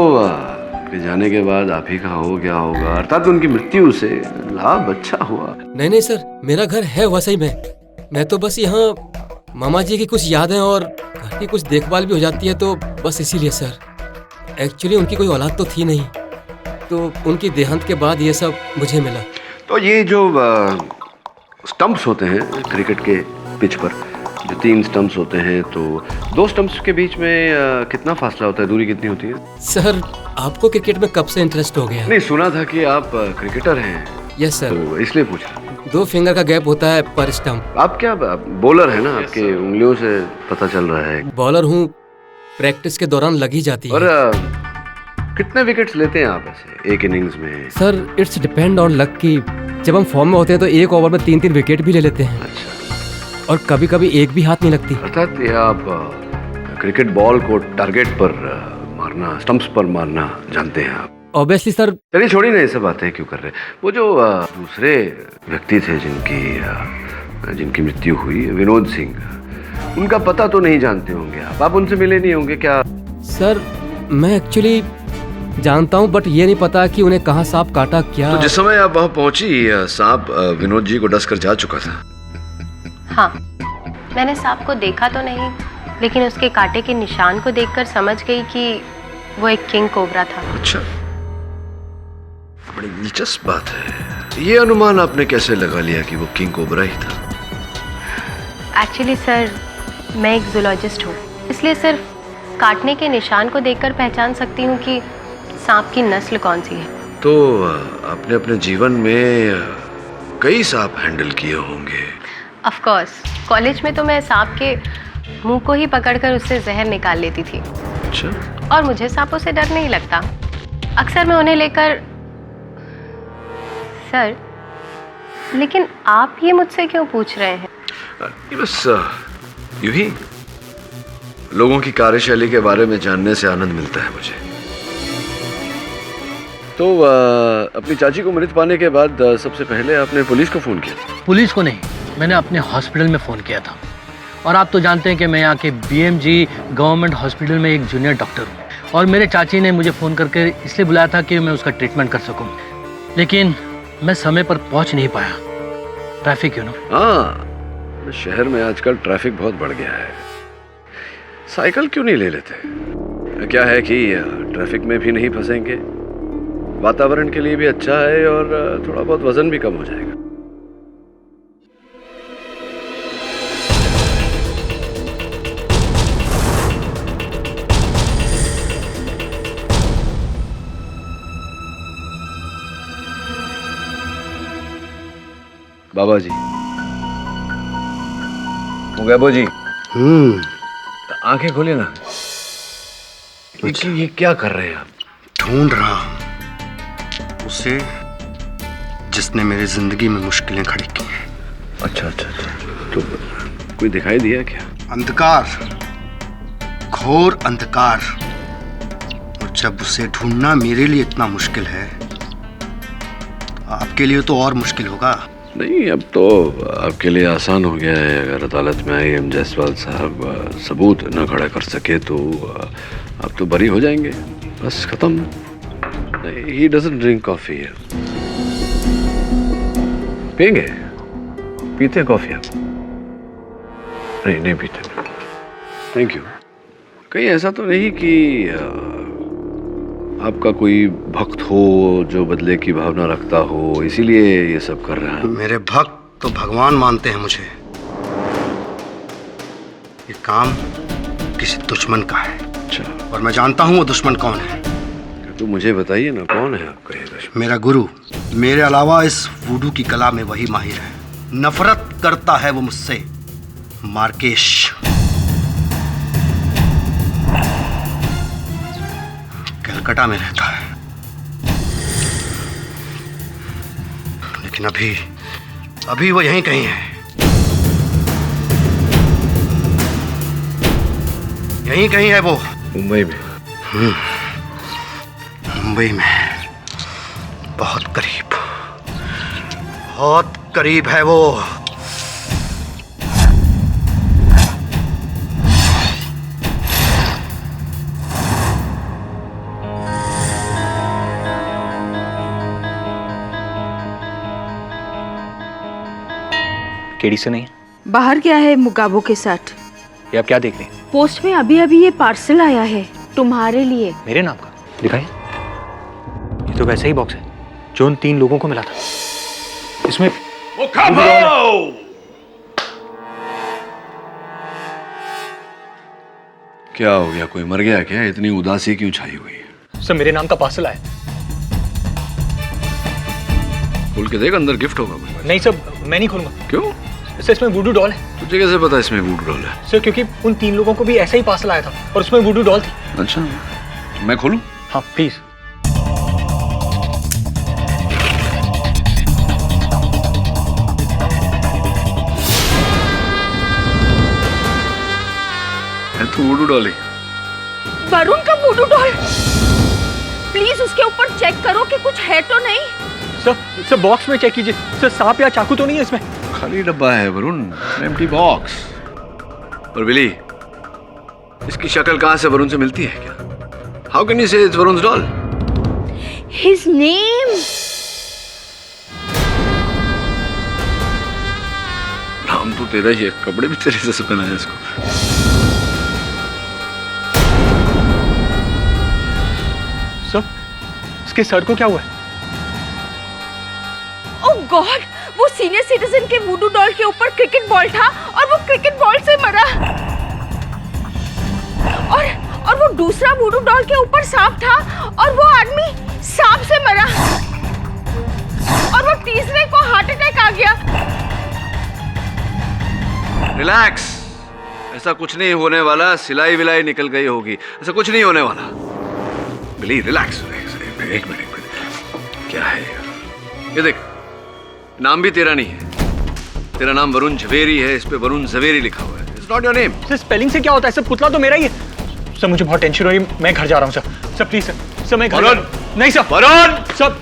जाने के बाद आप ही का हो गया होगा, अर्थात उनकी मृत्यु से लाभ अच्छा हुआ। नहीं सर, मेरा घर है वसई में। मैं तो बस यहाँ मामा जी की कुछ यादें और घर की कुछ देखभाल भी हो जाती है, तो बस इसीलिए सर। एक्चुअली उनकी कोई औलाद तो थी नहीं, तो उनकी देहांत के बाद ये सब मुझे मिला। तो ये जो स्टंप्स होते हैं क्रिकेट के पिच पर, जो 3 स्टंप्स होते हैं, तो 2 स्टंप्स के बीच में कितना फासला होता है, दूरी कितनी होती है? सर, आपको क्रिकेट में कब से इंटरेस्ट हो गया? नहीं, सुना था कि आप क्रिकेटर हैं। यस सर, तो इसलिए पूछ रहा। 2 फिंगर का गैप होता है पर स्टंप। आप क्या बॉलर है ना? आपके उंगलियों से पता चल रहा है। बॉलर हूँ, प्रैक्टिस के दौरान लगी जाती है। और कितने विकेट्स लेते हैं आप ऐसे एक इनिंग्स में? Sir, it's depend on luck की जब हम फॉर्म में होते हैं तो एक ओवर में 3-3 विकेट भी ले लेते हैं। अच्छा। और कभी कभी एक भी हाथ नहीं लगती। अर्थात ये आप क्रिकेट बॉल को टारगेट पर मारना, स्टंप्स पर मारना जानते हैं आप? Obviously sir. चलिए छोड़िए ना, ये सब बातें क्यों कर रहे हैं। वो जो दूसरे व्यक्ति थे जिनकी मृत्यु हुई, विनोद सिंह, उनका पता तो नहीं जानते होंगे आप उनसे मिले नहीं होंगे क्या? सर, मैं एक्चुअली जानता हूँ, बट ये नहीं पता कि उन्हें कहाँ सांप काटा क्या। तो जिस समय आप वहां पहुंची सांप विनोद जी को डस कर जा चुका था। हाँ, मैंने सांप को देखा तो नहीं, लेकिन उसके कांटे के निशान को देखकर समझ गई कि वो एक किंग कोबरा था। अच्छा, बड़ी दिलचस्प बात है। ये अनुमान आपने कैसे लगा लिया कि वो किंग कोबरा ही था? एक्चुअली सर, मैं एक जूलॉजिस्ट हूँ, इसलिए सिर्फ काटने के निशान को देखकर पहचान सकती हूँ कि सांप की नस्ल कौन सी है। तो आपने अपने जीवन में कई सांप हैंडल किए होंगे। ऑफ कोर्स, कॉलेज में तो मैं सांप के मुंह को ही पकड़कर उससे जहर निकाल लेती थी। अच्छा। और मुझे सांपों से डर नहीं लगता। अक्सर मैं उन्हें लेकर। सर, लेकिन आप ये मुझसे क्यों पूछ रहे हैं? ये बस यूं ही लोगों की कार्यशैली के बारे में जानने से आनंद मिलता है मुझे। तो अपनी चाची को मृत पाने के बाद सबसे पहले आपने पुलिस को फोन किया? पुलिस को नहीं, मैंने अपने हॉस्पिटल में फ़ोन किया था। और आप तो जानते हैं कि मैं यहाँ के BMG गवर्नमेंट हॉस्पिटल में एक जूनियर डॉक्टर हूँ, और मेरे चाची ने मुझे फ़ोन करके इसलिए बुलाया था कि मैं उसका ट्रीटमेंट कर सकूँ, लेकिन मैं समय पर पहुँच नहीं पाया। Traffic you know. हाँ, शहर में आजकल ट्रैफिक बहुत बढ़ गया है। साइकिल क्यों नहीं ले लेते? क्या है कि ट्रैफिक में भी नहीं फंसेंगे, वातावरण के लिए भी अच्छा है, और थोड़ा बहुत वजन भी कम हो जाएगा। बाबा जी, मुगाबो जी, आंखें खोलिए ना। ये क्या कर रहे हैं आप? ढूंढ रहा हूं उसे जिसने मेरी जिंदगी में मुश्किलें खड़ी की हैं। अच्छा अच्छा अच्छा, तो कोई दिखाई दिया क्या? अंधकार, घोर अंधकार। और जब उसे ढूंढना मेरे लिए इतना मुश्किल है, आपके लिए तो और मुश्किल होगा। नहीं, अब तो आपके लिए आसान हो गया है। अगर अदालत में IM जायसवाल साहब सबूत न खड़ा कर सके तो आप तो बरी हो जाएंगे, बस खत्म। He doesn't drink coffee here. पिएंगे? पीते हैं कॉफी आप? नहीं नहीं पीते। Thank you. कहीं ऐसा तो नहीं कि आपका कोई भक्त हो जो बदले की भावना रखता हो, इसीलिए ये सब कर रहा है? मेरे भक्त तो भगवान मानते हैं मुझे। ये काम किसी दुश्मन का है। अच्छा। और मैं जानता हूँ वो दुश्मन कौन है। तो मुझे बताइए ना, कौन है आपका ये दुश्मन? मेरा गुरु। मेरे अलावा इस वुडू की कला में वही माहिर है। नफरत करता है वो मुझसे, मार्केश। कलकत्ता में रहता है, लेकिन अभी वो यहीं कहीं है। यहीं कहीं है वो। मुंबई में? मुंबई में बहुत करीब, बहुत करीब है वो। केडी से नहीं? बाहर गया है मुगाबो के साथ। ये आप क्या देख रही हैं? पोस्ट में अभी अभी ये पार्सल आया है तुम्हारे लिए। मेरे नाम का? दिखाइए। ये तो वैसा ही बॉक्स है जो उन 3 लोगों को मिला था। इसमें क्या हो गया? कोई मर गया क्या? इतनी उदासी क्यों छाई हुई है? सर, मेरे नाम का पार्सल आया। खोल के देख, अंदर गिफ्ट होगा कुछ। नहीं सर, मैं नहीं खोलूंगा। क्यों? सर, इसमें वुडू डॉल है। तुझे कैसे पता इसमें वुडू डॉल है? सर, क्योंकि उन 3 लोगों को भी ऐसा ही पार्सल आया था और उसमें वुडू डॉल थी। अच्छा, मैं खोलूं? हाँ प्लीज। है तो वुडू डॉल ही। वरुण का वुडू डॉल। प्लीज उसके ऊपर चेक करो कि कुछ है तो नहीं। सर बॉक्स में चेक कीजिए। सर, सांप या चाकू तो नहीं है इसमें? खाली डब्बा है वरुण, एम्प्टी बॉक्स। और बिली, इसकी शक्ल कहां से वरुण से मिलती है क्या? हाउ कैन यू से इट्स वरुण's डॉल? His name? नाम तो तेरा ही है, कपड़े भी तेरे जैसे पहना है इसको। सर, इसके सर को क्या हुआ है? Oh God! वो सीनियर सिटीजन के वुडू डॉल के ऊपर क्रिकेट बॉल था और वो क्रिकेट बॉल से मरा। और वो दूसरा वुडू डॉल के ऊपर सांप था और वो आदमी सांप से मरा। और वो तीसरे को हार्ट अटैक आ गया। रिलैक्स, ऐसा कुछ नहीं होने वाला। सिलाई विलाई निकल गई होगी, ऐसा कुछ नहीं होने वाला। बिली रिलैक्स। एक मिनट क्या है ये? देख, नाम भी तेरा नहीं है। तेरा नाम वरुण झवेरी है, इस पे वरुण झवेरी लिखा हुआ है। It's not your name. Sir, spelling से क्या होता है? सर, पुतला तो मेरा ही है। सर, मुझे बहुत टेंशन हो रही है, मैं घर जा रहा हूँ सर। सर प्लीज सर, मैं घर नहीं सर। वरुण सर,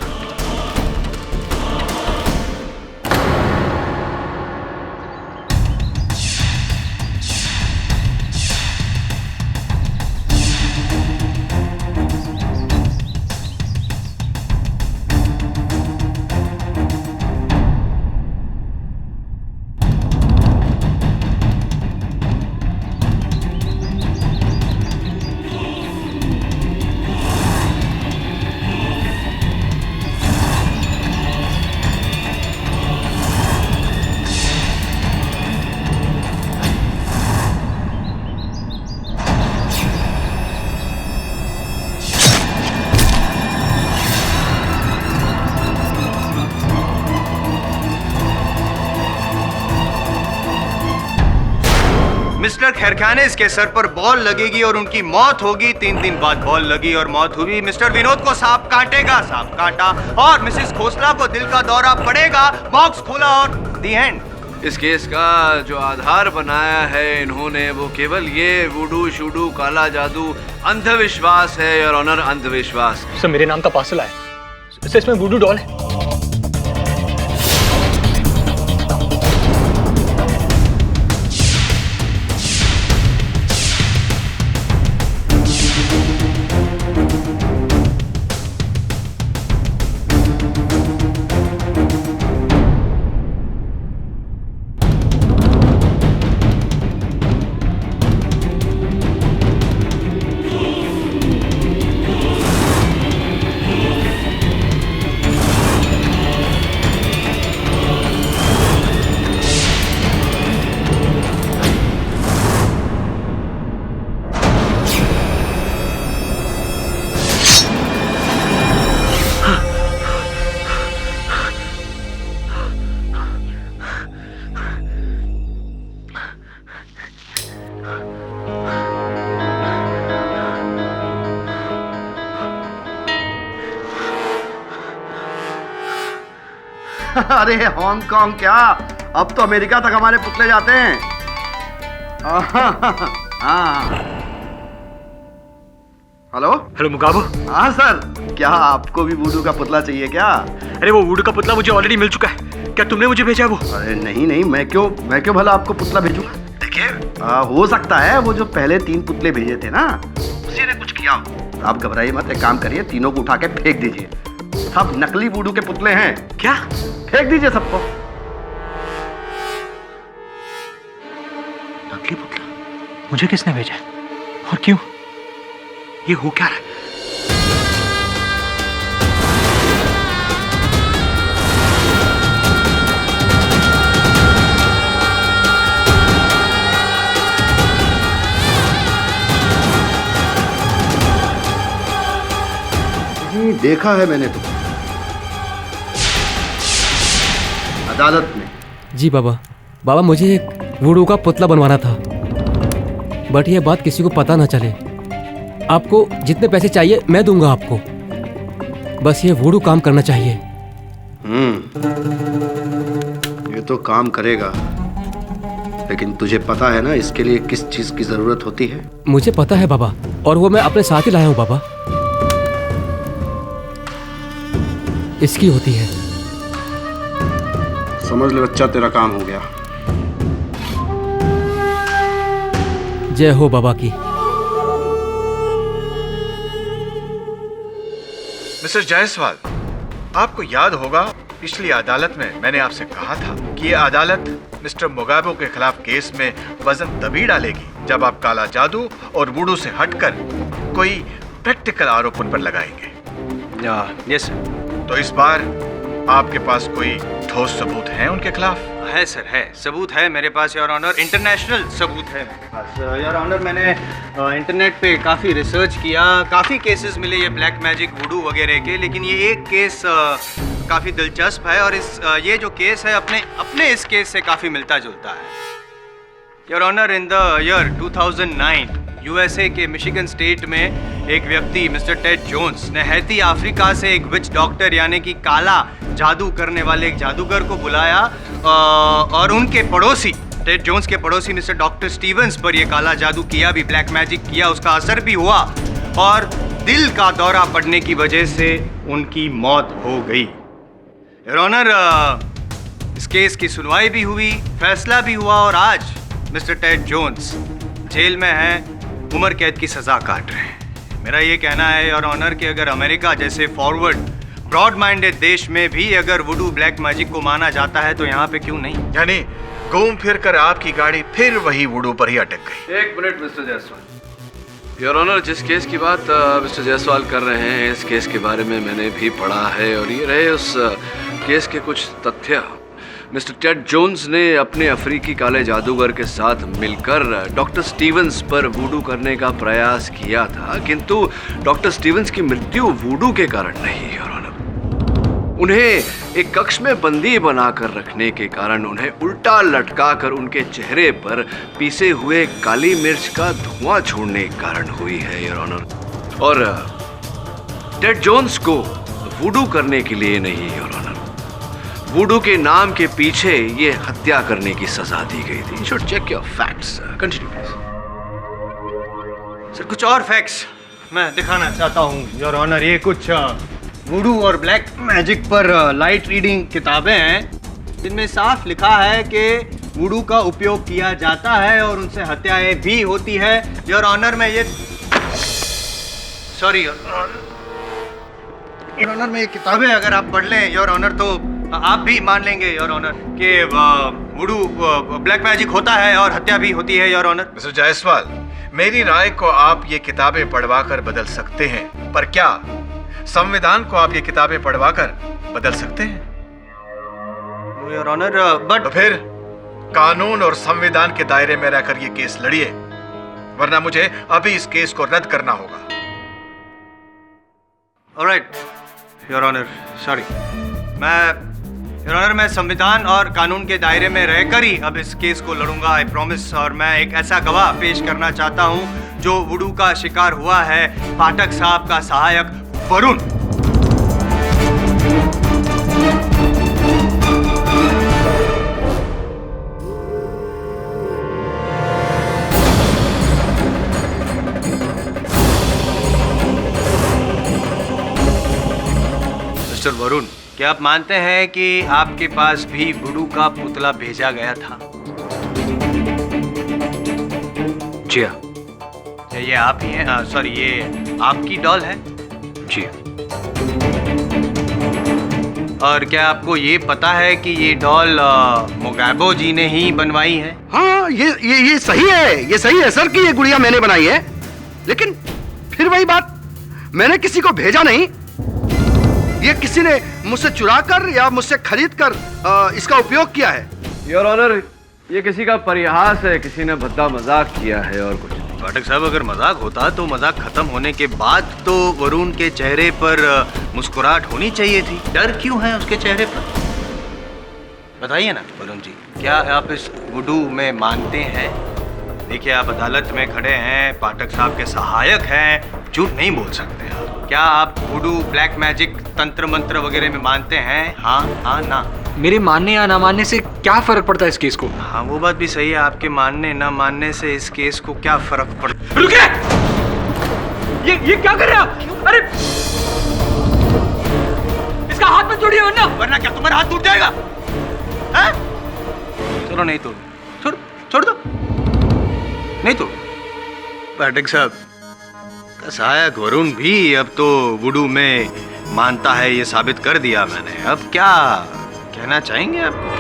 मिस्टर खैरखानिस के सर पर बॉल लगेगी और उनकी मौत होगी। 3 दिन बाद बॉल लगी और मौत हुई। मिस्टर विनोद को सांप काटेगा, सांप काटा। और मिसेस खोसला को दिल का दौरा पड़ेगा, बॉक्स खोला और दी एंड। इस केस का जो आधार बनाया है इन्होंने, वो केवल ये वुडू शुडू काला जादू अंधविश्वास है। योर ऑनर, अंधविश्वास। सर, मेरे नाम का पार्सल आया। सर, इसमें वुडू डॉल है। अरे हांगकांग क्या, अब तो अमेरिका तक हमारे पुतले जाते हैं। हेलो हेलो मुगाबो। हाँ सर, क्या आपको भी वुडू का पुतला चाहिए क्या? अरे वो वुडू का पुतला मुझे ऑलरेडी मिल चुका है। क्या तुमने मुझे भेजा है वो? अरे नहीं नहीं, मैं क्यों भला आपको पुतला भेजूंगा। देखिए, हो सकता है वो जो पहले 3 पुतले भेजे थे ना, उसी ने कुछ किया हो। आप घबराइए मत, एक काम करिए, तीनों को उठा के फेंक दीजिए। सब नकली वुडू के पुतले हैं। क्या? फेंक दीजिए सबको। नकली पुतला? मुझे किसने भेजा है और क्यों? ये हो क्या रहा है? देखा है मैंने तो अदालत में। जी बाबा मुझे एक वुडू का पुतला बनवाना था, बट ये बात किसी को पता ना चले। आपको जितने पैसे चाहिए मैं दूंगा आपको, बस ये वुडू काम करना चाहिए। ये तो काम करेगा, लेकिन तुझे पता है ना इसके लिए किस चीज की जरूरत होती है? मुझे पता है बाबा, और वो मैं अपने साथ ही लाया हूँ बाबा। इसकी होती है। समझ ले बच्चा, तेरा काम हो गया। जय हो बाबा की। मिस्टर जायसवाल, आपको याद होगा पिछली अदालत में मैंने आपसे कहा था कि ये अदालत मिस्टर मुगाबे के खिलाफ केस में वजन तभी डालेगी जब आप काला जादू और वुडू से हटकर कोई प्रैक्टिकल आरोप उन पर लगाएंगे। Yes sir. तो इस बार आपके पास कोई ठोस सबूत है उनके खिलाफ? है सर, है सबूत है मेरे पास योर ऑनर, इंटरनेशनल सबूत है मेरे पास योर ऑनर। मैंने इंटरनेट पे काफ़ी रिसर्च किया, काफ़ी केसेस मिले ये ब्लैक मैजिक वुडू वगैरह के, लेकिन ये एक केस काफ़ी दिलचस्प है और ये जो केस है अपने इस केस से काफ़ी मिलता जुलता है your honour. In the year 2009 USA के मिशिगन स्टेट में एक व्यक्ति मिस्टर टेड जोन्स ने हैती अफ्रीका से एक विच डॉक्टर यानी कि काला जादू करने वाले एक जादूगर को बुलाया और उनके पड़ोसी टेड जोन्स के पड़ोसी मिस्टर डॉक्टर स्टीवंस पर यह काला जादू किया भी, ब्लैक मैजिक किया, उसका असर भी हुआ और दिल का दौरा पड़ने की वजह से उनकी मौत हो गई योर ऑनर। इस केस की सुनवाई भी हुई, फैसला भी हुआ और आज मिस्टर टेड जोन्स जेल में है, उम्र कैद की सजा काट रहे हैं। मेरा ये कहना है योर ऑनर कि अगर अमेरिका जैसे फॉरवर्ड ब्रॉड माइंडेड देश में भी अगर वुडू ब्लैक मैजिक को माना जाता है तो यहाँ पे क्यों नहीं? यानी घूम फिर कर आपकी गाड़ी फिर वही वुडू पर ही अटक गई। एक minute mister Jaiswal. Your honour, जिस केस की बात मिस्टर जायसवाल कर रहे हैं, इस केस के बारे में मैंने भी पढ़ा है और ये रहे उस केस के कुछ तथ्य। मिस्टर टेड जोन्स ने अपने अफ्रीकी काले जादूगर के साथ मिलकर डॉक्टर स्टीवंस पर वुडू करने का प्रयास किया था, किंतु डॉक्टर स्टीवंस की मृत्यु वुडू के कारण नहीं योर ऑनर। उन्हें एक कक्ष में बंदी बनाकर रखने के कारण उन्हें उल्टा लटकाकर उनके चेहरे पर पीसे हुए काली मिर्च का धुआं छोड़ने के कारण हुई है योर ऑनर। और टेड जोन्स को वुडू करने के लिए नहीं योर ऑनर, वुडू के नाम के पीछे ये हत्या करने की सजा दी गई थी। You should check your facts. Continue please. Sir कुछ और फैक्ट्स मैं दिखाना चाहता हूँ योर ऑनर। ये कुछ वुडू और ब्लैक मैजिक पर लाइट रीडिंग किताबें हैं जिनमें साफ लिखा है कि वुडू का उपयोग किया जाता है और उनसे हत्याएं भी होती है योर ऑनर। मैं ये सॉरी योर ऑनर, में ये किताबें अगर आप पढ़ लें योर ऑनर तो आप भी मान लेंगे योर ऑनर कि वुडू ब्लैक मैजिक होता है और हत्या भी होती है योर ऑनर। मिस्टर जायसवाल, मेरी राय को आप ये किताबें पढ़वाकर बदल सकते हैं, पर क्या संविधान को आप ये किताबें पढ़वाकर बदल सकते हैं? योर ऑनर बट तो फिर कानून और संविधान के दायरे में रहकर ये केस लड़िए, वरना मुझे अभी इस केस को रद्द करना होगा। Alright your honour, sorry. मैं संविधान और कानून के दायरे में रहकर ही अब इस केस को लड़ूंगा, आई प्रॉमिस। और मैं एक ऐसा गवाह पेश करना चाहता हूं जो वुडू का शिकार हुआ है, पाठक साहब का सहायक वरुण। मिस्टर वरुण, क्या आप मानते हैं कि आपके पास भी वुडू का पुतला भेजा गया था? जी हाँ। ये आप ही हैं? सॉरी, ये आपकी डॉल है? जी। और क्या आपको ये पता है कि ये डॉल मुगाबो जी ने ही बनवाई है? हाँ, ये सही है, ये सही है सर कि ये गुड़िया मैंने बनाई है, लेकिन फिर वही बात, मैंने किसी को भेजा नहीं। ये किसी ने मुझसे चुरा कर या मुझसे खरीद कर इसका उपयोग किया है। योर ऑनर, ये किसी का परिहास है, किसी ने भद्दा मजाक किया है और कुछ नहीं। पाठक साहब, अगर मजाक होता तो मजाक खत्म होने के बाद तो वरुण के चेहरे पर मुस्कुराहट होनी चाहिए थी। डर क्यों है उसके चेहरे पर? बताइए ना वरुण जी, क्या आप इस वुडू में मानते हैं? देखिए, आप अदालत में खड़े हैं, पाठक साहब के सहायक हैं, झूठ नहीं बोल सकते आप। क्या आप वुडू ब्लैक मैजिक तंत्र मंत्र वगैरह में मानते हैं? हाँ ना? मेरे मानने या ना मानने से क्या फर्क पड़ता है इस केस को? हाँ, वो बात भी सही है, आपके मानने ना मानने से इस केस को क्या फर्क पड़ता? रुकिए! ये क्या कर रहे हैं आप? अरे इसका हाथ मत तोड़िए वरना क्या तुम्हारा हाथ टूट जाएगा? हैं? चलो नहीं तोड़, छोड़ दो, नहीं तोड़। पाठक साहब, सहायक वरुण भी अब तो वुडू में मानता है ये साबित कर दिया मैंने। अब क्या कहना चाहेंगे आप कुछ?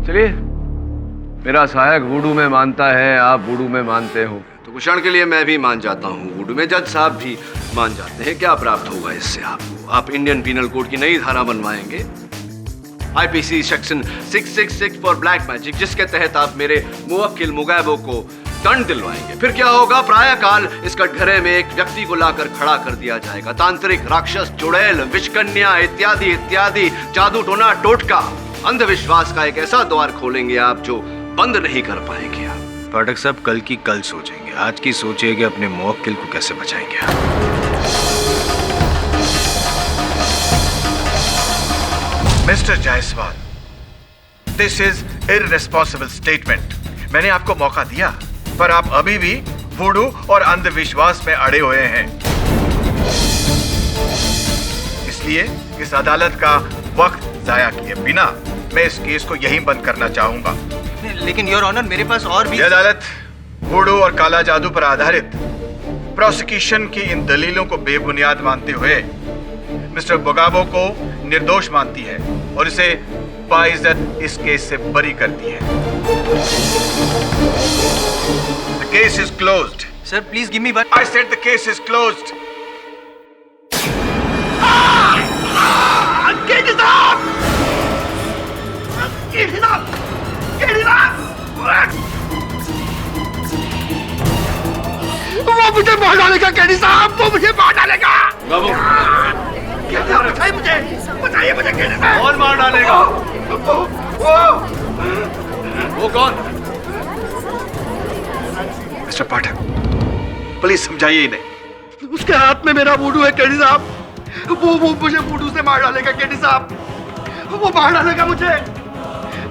चलिए, मेरा सहायक वुडू में मानता है, आप वुडू में मानते हो, तो कुछ क्षण के लिए मैं भी मान जाता हूँ वुडू में। जज साहब भी मान जाते हैं। क्या प्राप्त होगा इससे आपको? आप इंडियन पीनल कोड की नई धारा बनवाएंगे, IPC section 666 for black magic, जिसके तहत आप मेरे मुवक्किल मुगैबो को दंड दिलवाएंगे। फिर क्या होगा? प्रायःकाल इस कटघरे में एक व्यक्ति को लाकर खड़ा कर दिया जाएगा। तांत्रिक, राक्षस, चुड़ैल, विषकन्या इत्यादि इत्यादि जादू टोना टोटका अंधविश्वास का एक ऐसा द्वार खोलेंगे आप जो बंद नहीं कर पाएंगे आप। पाठक साहब, कल की कल सोचेंगे, आज की सोचिए कि अपने मुवक्किल को कैसे बचाएंगे आप। Mister Jaiswal, this is irresponsible statement. मैंने आपको मौका दिया, पर आप अभी भी वुडू और अंधविश्वास में अड़े हुए हैं। इसलिए इस अदालत का वक्त जाया किए बिना मैं इस केस को यहीं बंद करना चाहूंगा। लेकिन योर ऑनर, मेरे पास और भी। यह अदालत वुडू और काला जादू पर आधारित प्रोसिक्यूशन की इन दलीलों को बेबुनियाद मानते हुए मिस्टर बोगाबो को निर्दोष मानती है और इसे बाइज्जत इस केस से बरी करती है। The case is closed. Sir, please give me one. I said the case is closed. वो मुझे मार डालेगा कैदी साहब, वो मुझे मार डालेगा। बताइए मुझे कैदी साहब, कौन मार डालेगा? वो कौन? मिस्टर पाठक, प्लीज समझाइए इन्हें। उसके हाथ में मेरा वुडू है कैदी साहब। वो मुझे वुडू से मार डालेगा कैदी साहब। वो मार डालेगा मुझे,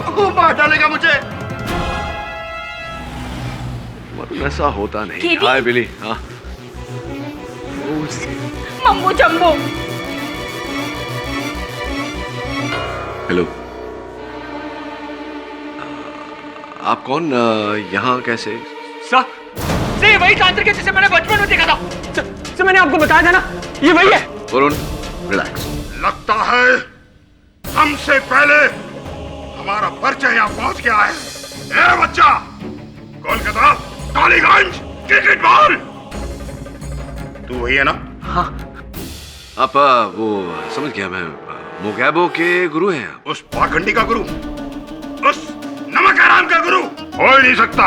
वो मार डालेगा मुझे। ऐसा होता नहीं। हाय बिली। हाँ, मम्मू जम्बो। हेलो, आप कौन? यहाँ कैसे? सर, ये वही तांत्रिक है जिसे मैंने बचपन में देखा था। सर, मैंने आपको बताया था ना, ये वही है। वरुण, रिलैक्स। लगता है हमसे पहले हमारा परिचय यहाँ पहुंच गया है। ए बच्चा, कोलकाता, टॉलीगंज, क्रिकेट बॉल, तू वही है ना? हाँ। आप वो समझ गया, मैं मुगैबो के गुरु हैं। उस पाखंडी का गुरु, उस नमक हराम का गुरु हो ही नहीं सकता।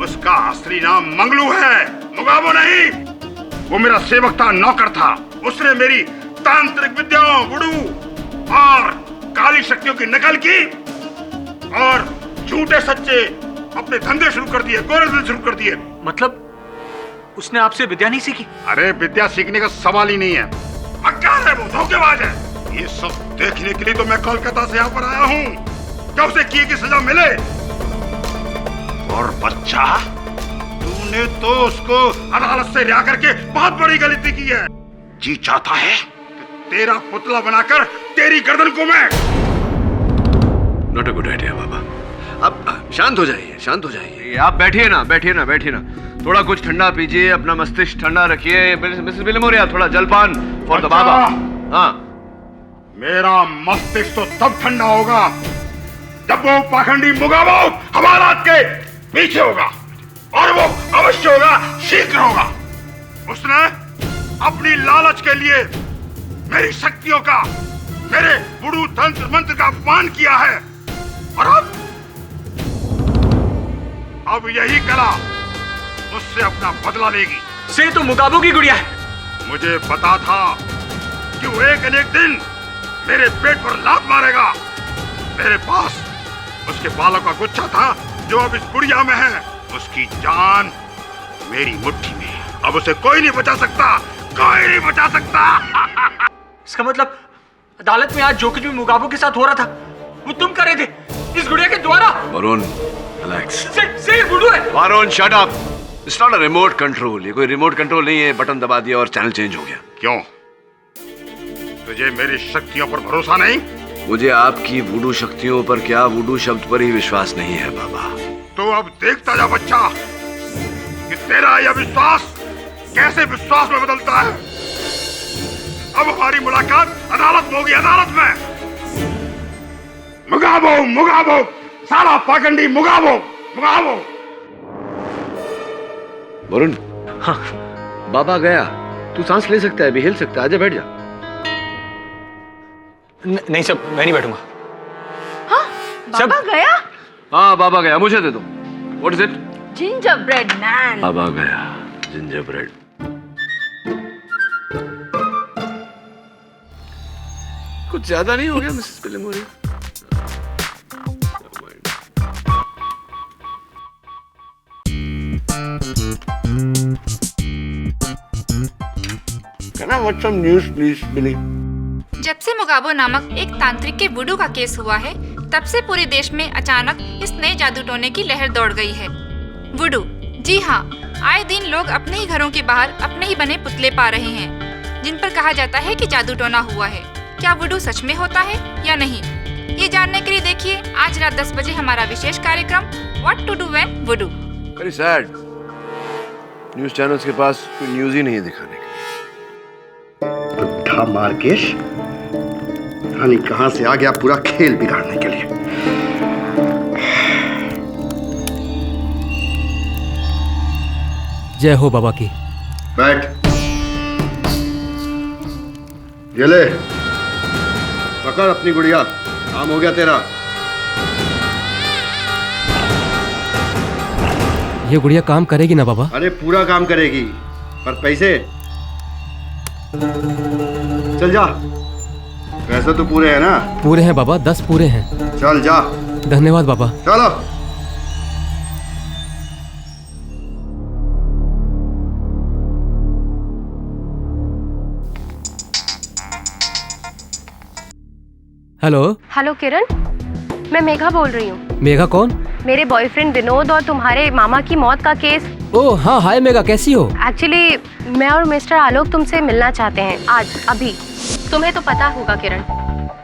उसका असली नाम मंगलू है, मुगाबो नहीं। वो मेरा सेवक था, नौकर था। उसने मेरी तांत्रिक विद्याओं, वुडू और काली शक्तियों की नकल की और झूठे सच्चे अपने धंधे शुरू कर दिए, गोरखधंधे शुरू कर दिए। मतलब उसने आपसे विद्या नहीं सीखी? अरे विद्या सीखने का सवाल ही नहीं है। मक्कार है वो, धोखेबाज है। ये सब देखने के लिए तो मैं कोलकाता से यहाँ पर आया हूँ, क्या उसे किए की सजा मिले। और बच्चा, तूने तो उसको अदालत से रिहा करके बहुत बड़ी गलती की है। जी चाहता है कि तेरा पुतला बनाकर तेरी गर्दन को मैं। नॉट अ गुड आइडिया बाबा। अब शांत हो जाइए, शांत हो जाइए। आप बैठिए ना, बैठिए ना, बैठिए ना। थोड़ा कुछ ठंडा पीजिए, अपना मस्तिष्क ठंडा रखिए। मिसेस बिलमोरिया, थोड़ा जलपान फॉर द बाबा। हाँ, मेरा मस्तिष्क तो तब ठंडा होगा जब वो पाखंडी मुगाबो हवालात के पीछे होगा, और वो अवश्य होगा, शीघ्र होगा। उसने अपनी लालच के लिए मेरी शक्तियों का, मेरे वुडू तंत्र मंत्र का अपमान किया है, और अब यही कला उससे अपना बदला लेगी। से तो मुगाबो की गुड़िया है। मुझे पता था कि वो एक न एक दिन मेरे पेट पर लात मारेगा। मेरे पास उसके बालों का गुच्छा था जो अब इस गुड़िया में है। उसकी जान मेरी मुट्ठी में है। अब उसे कोई नहीं बचा सकता, कोई नहीं बचा सकता। इसका मतलब अदालत में आज जो कुछ भी मुगाबो के साथ हो रहा था वो तुम कर रहे थे इस गुड़िया के द्वारा। वरुण, रिलैक्स। से गुडू है। Varun, shut up. It's not a remote control. ये कोई रिमोट कंट्रोल नहीं है, बटन दबा दिया और चैनल चेंज हो गया। क्यों? तुझे मेरी शक्तियों पर भरोसा नहीं? मुझे आपकी वुडू शक्तियों पर क्या, वुडू शब्द पर ही विश्वास नहीं है बाबा। तो अब देखता जा बच्चा, कि तेरा यह विश्वास कैसे विश्वास में बदलता है। अब हमारी मुलाकात अदालत में होगी, अदालत में। मुगाबो मुगाबो, साला पाखंडी, मुगाबो मुगाबो। वरुण, हाँ बाबा गया, तू सांस ले सकता है, अभी हिल सकता है, आजा बैठ जा। नहीं सब, मैं नहीं बैठूंगा। हाँ, बाबा गया? हाँ बाबा गया, मुझे दे दो। What is it? Gingerbread man. बाबा गया, जिंजर ब्रेड। कुछ ज्यादा नहीं हो गया मिसेस पिलेमोरी? Can I watch some news, please, Billy? जब से मुगाबो नामक एक तांत्रिक के वुडू का केस हुआ है, तब से पूरे देश में अचानक इस नए जादू टोने की लहर दौड़ गई है। वुडू, जी हाँ, आए दिन लोग अपने ही घरों के बाहर अपने ही बने पुतले पा रहे हैं, जिन पर कहा जाता है कि जादू टोना हुआ है। क्या वुडू सच में होता है या नहीं, ये जानने के लिए देखिए आज रात 10 बजे हमारा विशेष कार्यक्रम what to do when voodoo. Very sad, news channels के पास कोई न्यूज ही नहीं है दिखाने के। बुढ़ा मार्केश, रानी कहां से आ गया पूरा खेल बिगाड़ने के लिए। जय हो बाबा की। बैठ, ये ले, पकड़ अपनी गुड़िया, काम हो गया तेरा। ये गुड़िया काम करेगी ना बाबा? अरे पूरा काम करेगी, पर पैसे? चल जा, पैसे तो पूरे हैं ना? पूरे हैं बाबा, 10 पूरे हैं। चल जा। धन्यवाद बाबा। चलो। हेलो। हेलो किरण, मैं मेघा बोल रही हूँ। मेघा कौन? मेरे बॉयफ्रेंड विनोद और तुम्हारे मामा की मौत का केस। ओह हाँ, हाय मेघा, कैसी हो? एक्चुअली मैं और मिस्टर आलोक तुमसे मिलना चाहते हैं आज, अभी। तुम्हें तो पता होगा किरण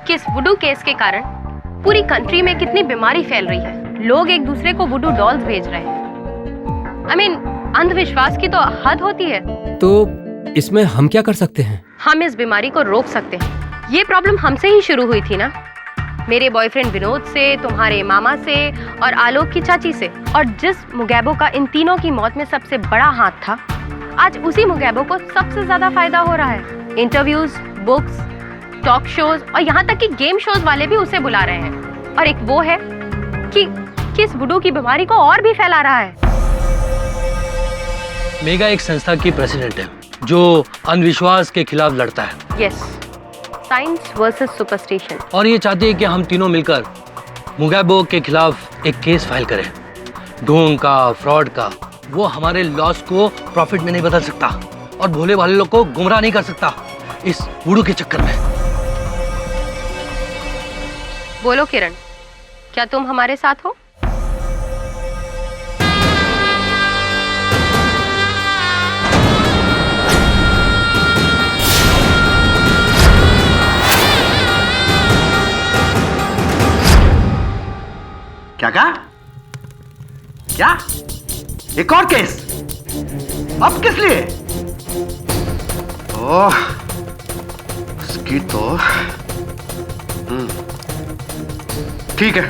कि इस वुडू केस के कारण पूरी कंट्री में कितनी बीमारी फैल रही है। लोग एक दूसरे को वुडू डॉल्स भेज रहे हैं। I mean, अंधविश्वास की तो हद होती है। तो इसमें हम क्या कर सकते हैं? हम इस बीमारी को रोक सकते हैं। ये प्रॉब्लम हमसे ही शुरू हुई थी ना, मेरे बॉयफ्रेंड विनोद से, तुम्हारे मामा से और आलोक की चाची से। और जिस मुगैबो का इन तीनों की मौत में सबसे बड़ा हाथ था, आज उसी मुगैबो को सबसे ज्यादा फायदा हो रहा है। इंटरव्यूज, बुक्स, टॉक शोज और यहाँ तक कि गेम शोज वाले भी उसे बुला रहे हैं। और एक वो है कि इस वुडू की बीमारी को और भी फैला रहा है। मेगा एक संस्था की प्रेसिडेंट है जो अंधविश्वास के खिलाफ लड़ता है। Yes, science versus superstition. और ये चाहती है कि हम तीनों मिलकर मुगैबो के खिलाफ एक केस फाइल करें। ढोंग का, फ्रॉड का। वो हमारे लॉस को प्रॉफिट में नहीं बदल सकता और भोले भाले लोग को गुमराह नहीं कर सकता इस वुडू के चक्कर में। बोलो किरण, क्या तुम हमारे साथ हो? क्या कहा? क्या? एक और केस? अब किस लिए? ओह, उसकी तो ठीक है,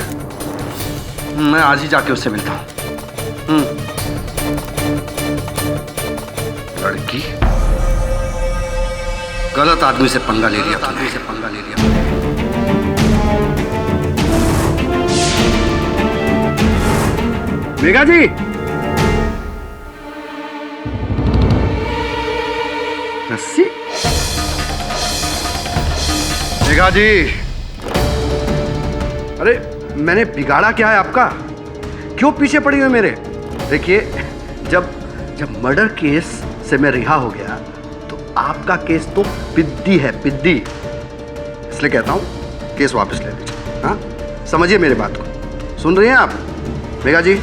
मैं आज ही जाके उससे मिलता हूं। लड़की गलत आदमी से पंगा ले लिया, मेघा जी। रस्सी? मेघा जी, अरे मैंने बिगाड़ा क्या है आपका? क्यों पीछे पड़ी हुई मेरे? देखिए, जब मर्डर केस से मैं रिहा हो गया तो आपका केस तो पिद्दी है, पिद्दी। इसलिए कहता हूं केस वापस ले लीजिए। हाँ, समझिए मेरी बात को। सुन रही हैं आप मेघा जी?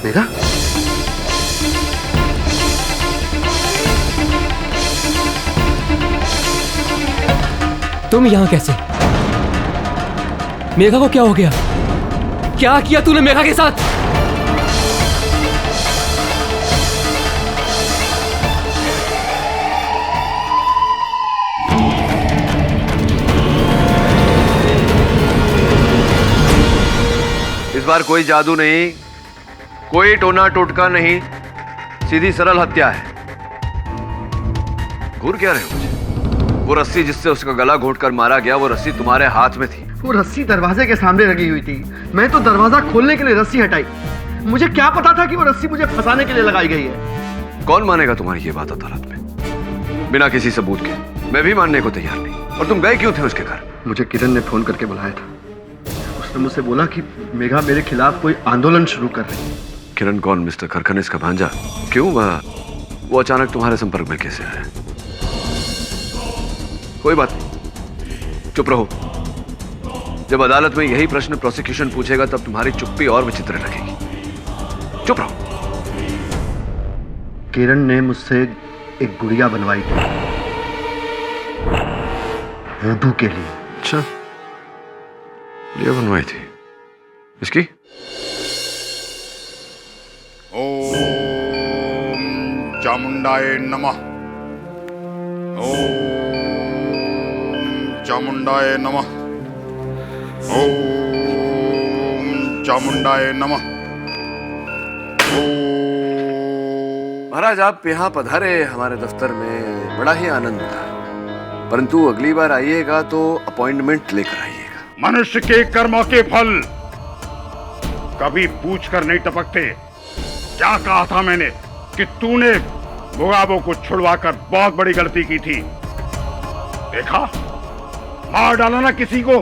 मेघा, तुम यहाँ कैसे? मेघा को क्या हो गया? क्या किया तूने मेघा के साथ? इस बार कोई जादू नहीं, कोई टोना टोटका नहीं, सीधी सरल हत्या है। घूर क्या रहे हो मुझे? वो रस्सी जिससे उसका गला घोंटकर मारा गया, वो रस्सी तुम्हारे हाथ में थी। वो रस्सी दरवाजे के सामने लगी हुई थी। मैं तो दरवाजा खोलने के लिए रस्सी हटाई। मुझे क्या पता था कि वो रस्सी मुझे फंसाने के लिए लगाई गई है। कौन मानेगा तुम्हारी ये बात अदालत में बिना किसी सबूत के? मैं भी मानने को तैयार नहीं। और तुम गए क्यों थे उसके घर? मुझे किरण ने फोन करके बुलाया था। उसने मुझसे बोला कि मेघा मेरे खिलाफ कोई आंदोलन शुरू कर रही है। किरण कौन? मिस्टर खरखनेस का भांजा? क्यों वो अचानक तुम्हारे संपर्क में कैसे आया? कोई बात नहीं, चुप रहो। जब अदालत में यही प्रश्न प्रोसिक्यूशन पूछेगा तब तुम्हारी चुप्पी और विचित्र लगेगी। चुप रहो। किरण ने मुझसे एक गुड़िया बनवाई थी वुडू के लिए। अच्छा, गुड़िया बनवाई थी इसकी? ओम चामुंडाय नमः। ओम चामुंडाय नमः। ओम चामुंडाय नमः। महाराज, आप यहाँ पधारे हमारे दफ्तर में, बड़ा ही आनंद था। परंतु अगली बार आइएगा तो अपॉइंटमेंट लेकर आइएगा। मनुष्य के कर्मों के फल कभी पूछ कर नहीं टपकते। क्या कहा था मैंने कि तूने मुगाबो को छुड़वाकर बहुत बड़ी गलती की थी। देखा, मार डाला ना किसी को।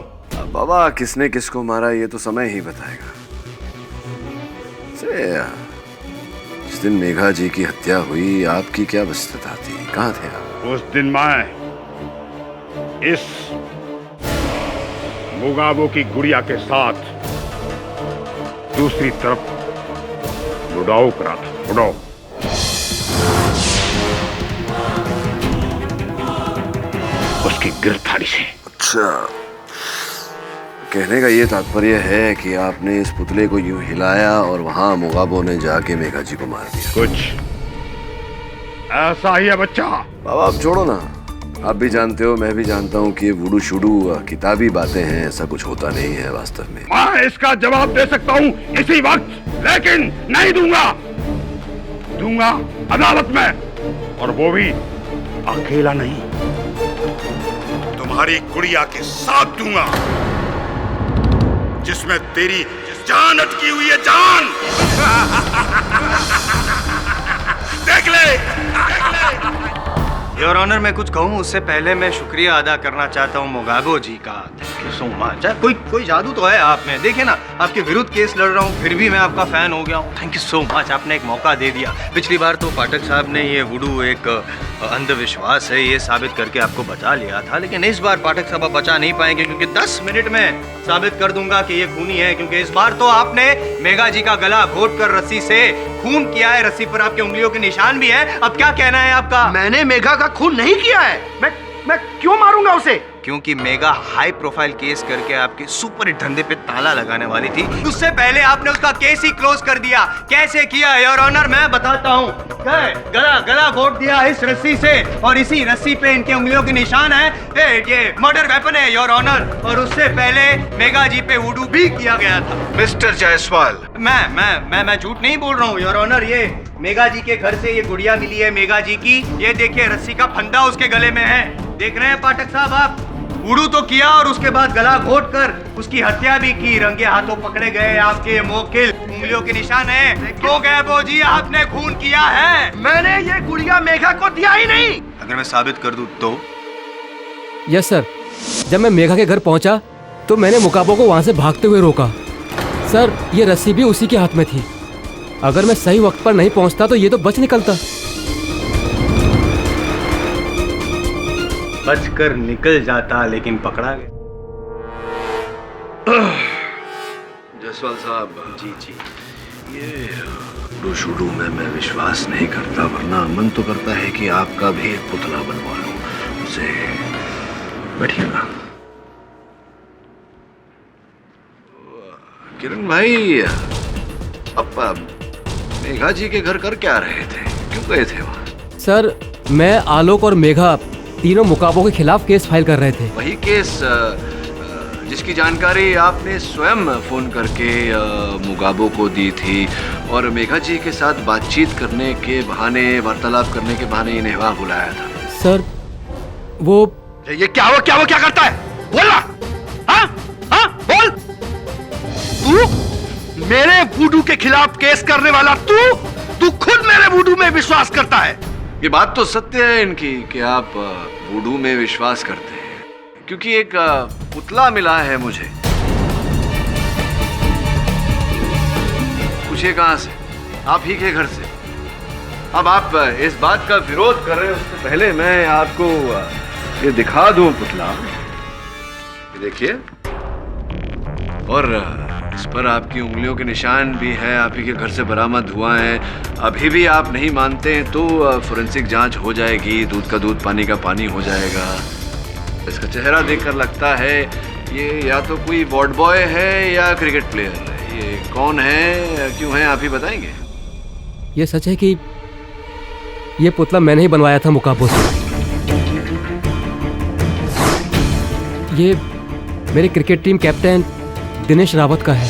बाबा, किसने किसको मारा ये तो समय ही बताएगा। जिस दिन मेघा जी की हत्या हुई, आपकी क्या व्यस्तता थी? कहाँ थे आप? उस दिन मैं इस मुगाबो की गुड़िया के साथ दूसरी तरफ बुडाओ करा था। बुडाओ उसकी गिरफ्तारी से। अच्छा, कहने का ये तात्पर्य है कि आपने इस पुतले को यूं हिलाया और वहां मुगाबो ने जाके मेघा जी को मार दिया। कुछ ऐसा ही है बच्चा। बाबा, आप छोड़ो ना। आप भी जानते हो, मैं भी जानता हूँ कि ये वुडू शुडू किताबी बातें हैं। ऐसा कुछ होता नहीं है वास्तव में। मैं इसका जवाब दे सकता हूँ इसी वक्त, लेकिन नहीं दूंगा अदालत में, और वो भी अकेला नहीं, तुम्हारी गुड़िया के साथ दूंगा, जिसमें तेरी जान अटकी हुई है। जान देख ले। योर ऑनर, मैं कुछ कहूँ उससे पहले मैं शुक्रिया अदा करना चाहता हूँ मुगाबो जी का। Thank you so much. कोई जादू तो है आप में। देखिए ना, आपके विरुद्ध केस लड़ रहा हूँ, फिर भी मैं आपका फैन हो गया हूँ। थैंक यू सो मच, आपने एक मौका दे दिया। पिछली बार तो पाठक साहब ने ये वुडू एक अंधविश्वास है ये साबित करके आपको बचा लिया था, लेकिन इस बार पाठक साहब बचा नहीं पाएंगे, क्योंकि 10 मिनट में साबित कर दूंगा कि ये खूनी है। क्योंकि इस बार तो आपने मेघा जी का गला घोट कर रस्सी से खून किया है। रस्सी पर आपके उंगलियों के निशान भी है। अब क्या कहना है आपका? मैंने मेघा का खून नहीं किया है। मैं क्यों मारूंगा उसे? क्योंकि मेघा हाई प्रोफाइल केस करके आपके सुपर हिट धंधे पे ताला लगाने वाली थी। उससे पहले आपने उसका केस ही क्लोज कर दिया। कैसे किया योर ऑनर? मैं बताता हूँ। गला घोट दिया इस रस्सी से, और इसी रस्सी पे इनके उंगलियों के निशान है। ये मर्डर वेपन है योर ऑनर। और उससे पहले मेघा जी पे वुडू भी किया गया था। मिस्टर जायसवाल, मैं झूठ नहीं बोल रहा हूँ योर ऑनर। ये मेघा जी के घर से ये गुड़िया मिली है मेघा जी की। ये देखिए, रस्सी का फंदा उसके गले में है। देख रहे हैं पाठक साहब आप? वुडू तो किया और उसके बाद गला घोट कर उसकी हत्या भी की। रंगे हाथों पकड़े गए आपके मोकिल, उंगलियों के निशान है। तो गैबो जी, आपने खून किया है। मैंने ये गुड़िया मेघा को दिया ही नहीं। अगर मैं साबित कर दूं तो? Yes sir. जब मैं मेघा के घर पहुंचा तो मैंने मुगाबो को वहां से भागते हुए रोका। सर, ये रस्सी भी उसी के हाथ में थी। अगर मैं सही वक्त पर नहीं पहुंचता तो ये तो बच निकलता। बचकर निकल जाता, लेकिन पकड़ा गया। जायसवाल साहब। जी। ये शुडू में मैं विश्वास नहीं करता, वरना मन तो करता है कि आपका भी एक पुतला बनवा लूं उसे। बैठिए ना। किरण भाई, अब मेघा जी के घर कर क्या रहे थे, क्यों गए थे वहाँ? सर, मैं, आलोक और मेघा तीनों मुकाबों के खिलाफ केस फाइल कर रहे थे। वही केस जिसकी जानकारी आपने स्वयं फोन करके मुगाबो को दी थी और मेघा जी के साथ बातचीत करने के बहाने, वार्तालाप करने के बहाने इन्हें वहाँ बुलाया था। सर, वो ये क्या करता है? बोल ना, हाँ हाँ बोल। तू मेरे वुडू के खिलाफ केस करने वाला, तू खुद मेरे वुडू में विश्वास करता है। ये बात तो सत्य है इनकी कि आप वुडू में विश्वास करते हैं, क्योंकि एक पुतला मिला है मुझे। पूछिए कहां से? आप ही के घर से। अब आप इस बात का विरोध कर रहे हैं, उससे पहले मैं आपको ये दिखा दूं पुतला। ये देखिए, और इस पर आपकी उंगलियों के निशान भी है, आप ही के घर से बरामद हुआ है। अभी भी आप नहीं मानते हैं तो फोरेंसिक जांच हो जाएगी, दूध का दूध पानी का पानी हो जाएगा। इसका चेहरा देखकर लगता है ये या तो कोई वार्ड बॉय है या क्रिकेट प्लेयर है। ये कौन है, क्यों है, आप ही बताएंगे? ये सच है कि ये पुतला मैंने ही बनवाया था मुकाबो से। ये मेरे cricket team captain Dinesh Rawat का है।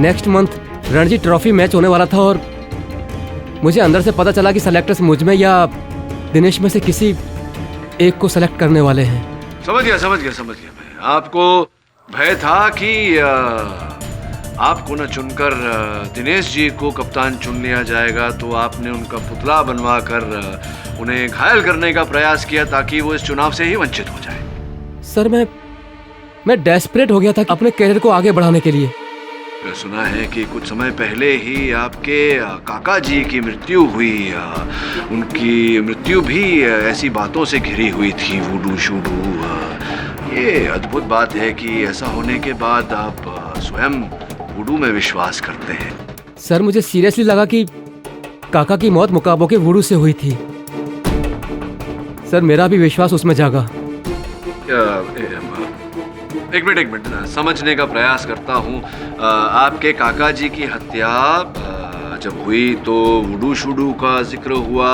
Next month Ranji trophy match होने वाला था और मुझे अंदर से पता चला कि सेलेक्टर्स मुझ में या दिनेश में से किसी एक को सेलेक्ट करने वाले हैं। समझ गया मैं। आपको भय था कि आपको न चुनकर दिनेश जी को कप्तान चुन लिया जाएगा, तो आपने उनका पुतला बनवा कर उन्हें घायल करने का प्रयास किया ताकि वो इस चुनाव से ही वंचित हो जाए। सर, मैं डेस्परेट हो गया था अपने कैरियर को आगे बढ़ाने के लिए। मैं सुना है कि कुछ समय पहले ही आपके काका जी की मृत्यु हुई। उनकी मृत्यु भी ऐसी बातों से घिरी हुई थी, वुडू शूडू। ये अद्भुत बात है कि ऐसा होने के बाद आप स्वयं वुडू में विश्वास करते हैं। सर, मुझे सीरियसली लगा कि काका की मौत मुकाबो के वुडू से हुई थी। सर, मेरा भी विश्वास उसमें जागा। एक मिनट समझने का प्रयास करता हूँ। आपके काका जी की हत्या जब हुई तो वुडू शूडू का जिक्र हुआ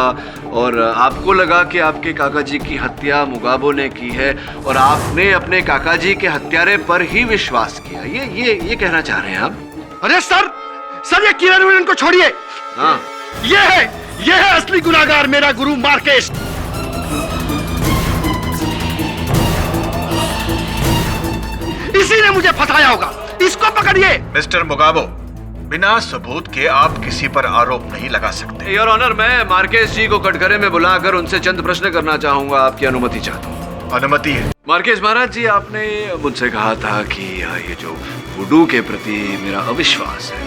और आपको लगा कि आपके काका जी की हत्या मुगाबो ने की है और आपने अपने काका जी के हत्यारे पर ही विश्वास किया। ये कहना चाह रहे हैं आप? अरे सर ये किरण विलन को छोड़िए। हाँ, ये है असली गुनाहगार, मेरा गुरु मार्केश। इसी ने मुझे फंसाया होगा, इसको पकड़िए। मिस्टर मुगाबो, बिना सबूत के आप किसी पर आरोप नहीं लगा सकते। योर ऑनर, मैं मार्केश जी को कटघरे में बुलाकर उनसे चंद प्रश्न करना चाहूंगा। आपकी अनुमति चाहता हूँ। अनुमति है। मार्केश महाराज जी, आपने मुझसे कहा था कि ये जो वुडू के प्रति मेरा अविश्वास है,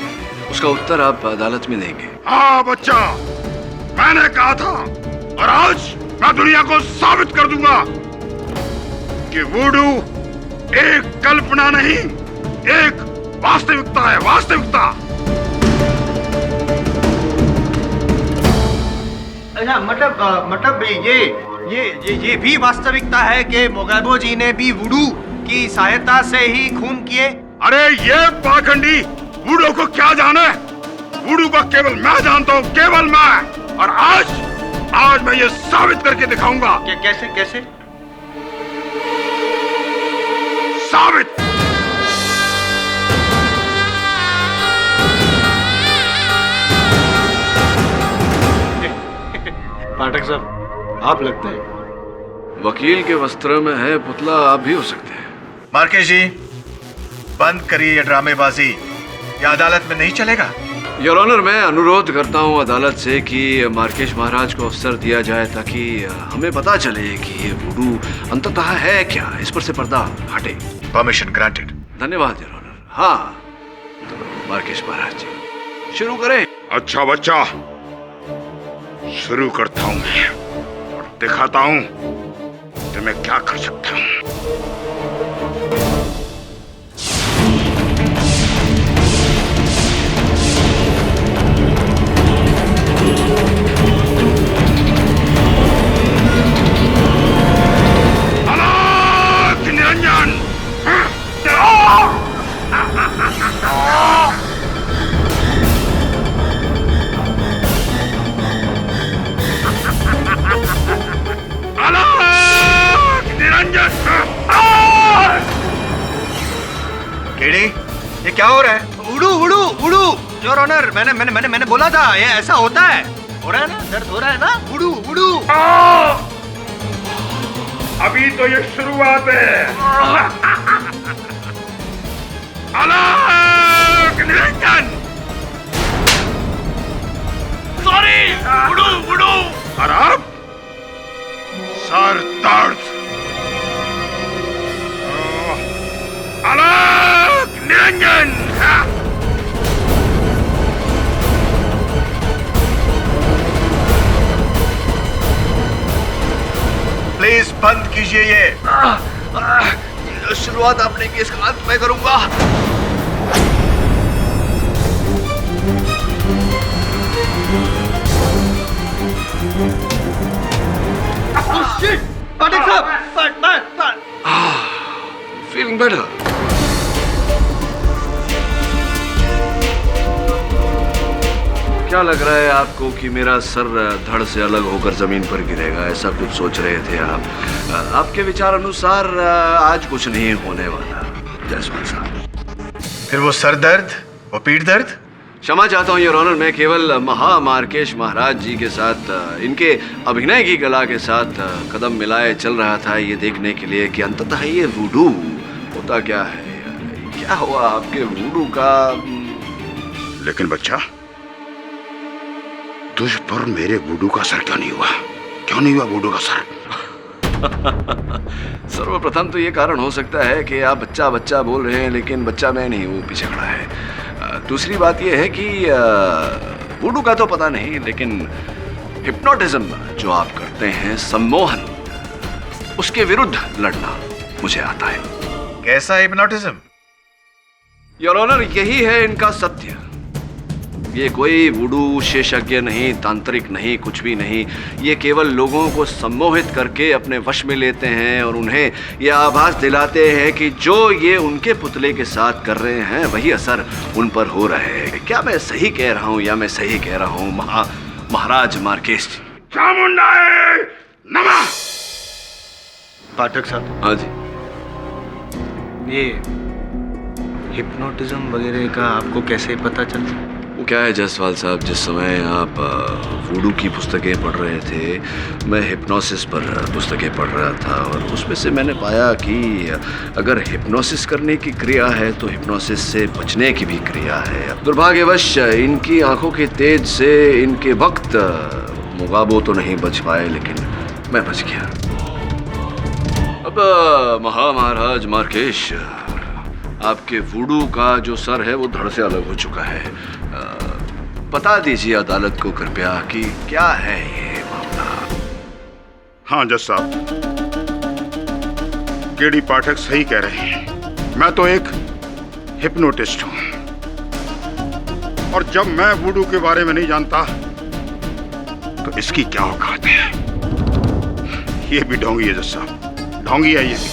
उसका उत्तर आप अदालत में देंगे। हाँ बच्चा, मैंने कहा था और आज मैं दुनिया को साबित कर दूंगा कि वुडू एक कल्पना नहीं, एक वास्तविकता है, वास्तविकता। अच्छा, मतलब ये भी वास्तविकता है कि मुगाबो जी ने भी वुडू की सहायता से ही खून किए। अरे ये पाखंडी वुडू को क्या जाने? वुडू को केवल मैं जानता हूँ, केवल मैं। और आज मैं ये साबित करके दिखाऊंगा। कैसे? साबित। पाठक साहब, आप लगते हैं वकील के वस्त्र में है पुतला, आप भी हो सकते हैं। मार्केश जी, बंद करिए ये ड्रामेबाजी, ये अदालत में नहीं चलेगा। योर ऑनर, मैं अनुरोध करता हूँ अदालत से कि मार्केश महाराज को अवसर दिया जाए ताकि हमें पता चले कि ये वुडू अंततः है क्या। इस पर से पर्दा हटे। Permission granted. धन्यवाद योर ऑनर। हाँ, तो मार्केश महाराज जी शुरू करें। अच्छा बच्चा, शुरू करता हूँ और दिखाता हूँ कि मैं क्या कर सकता हूँ। निरंजन, क्या हो रहा है? उड़ू उड़ू उड़ू योर ऑनर, मैंने बोला था ये ऐसा होता है। हो रहा है ना, दर्द हो रहा है ना? उड़ू उड़ू। अभी तो ये शुरुआत है। आलोक निरंजन, सॉरी, उड़ू उड़ू। आराम, सर दर्द। आलोक निरंजन। प्लीज बंद कीजिए ये। शुरुआत आपने की, इसका अंत मैं करूंगा। Feeling better. क्या लग रहा है आपको कि मेरा सर धड़ से अलग होकर जमीन पर गिरेगा? ऐसा कुछ सोच रहे थे आप? आपके विचार अनुसार आज कुछ नहीं होने वाला जायसवाल साहब। फिर वो सर दर्द, वो पीठ दर्द? क्षमा चाहता हूँ योर ऑनर, मैं केवल मार्केश महाराज जी के साथ इनके अभिनय की कला के साथ कदम मिलाए चल रहा था, ये देखने के लिए कि अंततः ये वुडू होता क्या है। क्या हुआ आपके वुडू का? लेकिन बच्चा, तुझ पर मेरे वुडू का असर क्यों नहीं हुआ? क्यों नहीं हुआ वुडू का असर? सर्वप्रथम तो ये कारण हो सकता है कि आप बच्चा बच्चा बोल रहे हैं, लेकिन बच्चा मैं नहीं, वो पीछे खड़ा है। दूसरी बात यह है कि वुडू का तो पता नहीं, लेकिन हिप्नोटिज्म जो आप करते हैं, सम्मोहन, उसके विरुद्ध लड़ना मुझे आता है। कैसा हिप्नोटिज्म? योर ऑनर, यही है इनका सत्य। ये कोई वुडू विशेषज्ञ नहीं, तांत्रिक नहीं, कुछ भी नहीं। ये केवल लोगों को सम्मोहित करके अपने वश में लेते हैं और उन्हें यह आभास दिलाते हैं कि जो ये उनके पुतले के साथ कर रहे हैं वही असर उन पर हो रहा है। क्या मैं सही कह रहा हूँ या मैं सही कह रहा हूँ महाराज मार्केश जी? चामुंडाए नमः। पाठक साहब। हाँ जी। ये हिप्नोटिज्म वगैरह का आपको कैसे पता चला? वो क्या है जायसवाल साहब, जिस समय आप वुडू की पुस्तकें पढ़ रहे थे, मैं हिप्नोसिस पर पुस्तकें पढ़ रहा था और उसमें से मैंने पाया कि अगर हिप्नोसिस करने की क्रिया है तो हिप्नोसिस से बचने की भी क्रिया है। दुर्भाग्यवश इनकी आंखों के तेज से इनके वक्त मुगाबो तो नहीं बच पाए, लेकिन मैं बच गया। अब महाराज मार्केश, आपके वुडू का जो सर है वो धड़ से अलग हो चुका है। बता दीजिए अदालत को कृपया कि क्या है ये मामला। हाँ जज साहब, केडी पाठक सही कह रहे हैं। मैं तो एक हिप्नोटिस्ट हूं और जब मैं वुडू के बारे में नहीं जानता तो इसकी क्या औकात है। ये भी ढोंगी है जज साहब, ढोंगी है ये भी।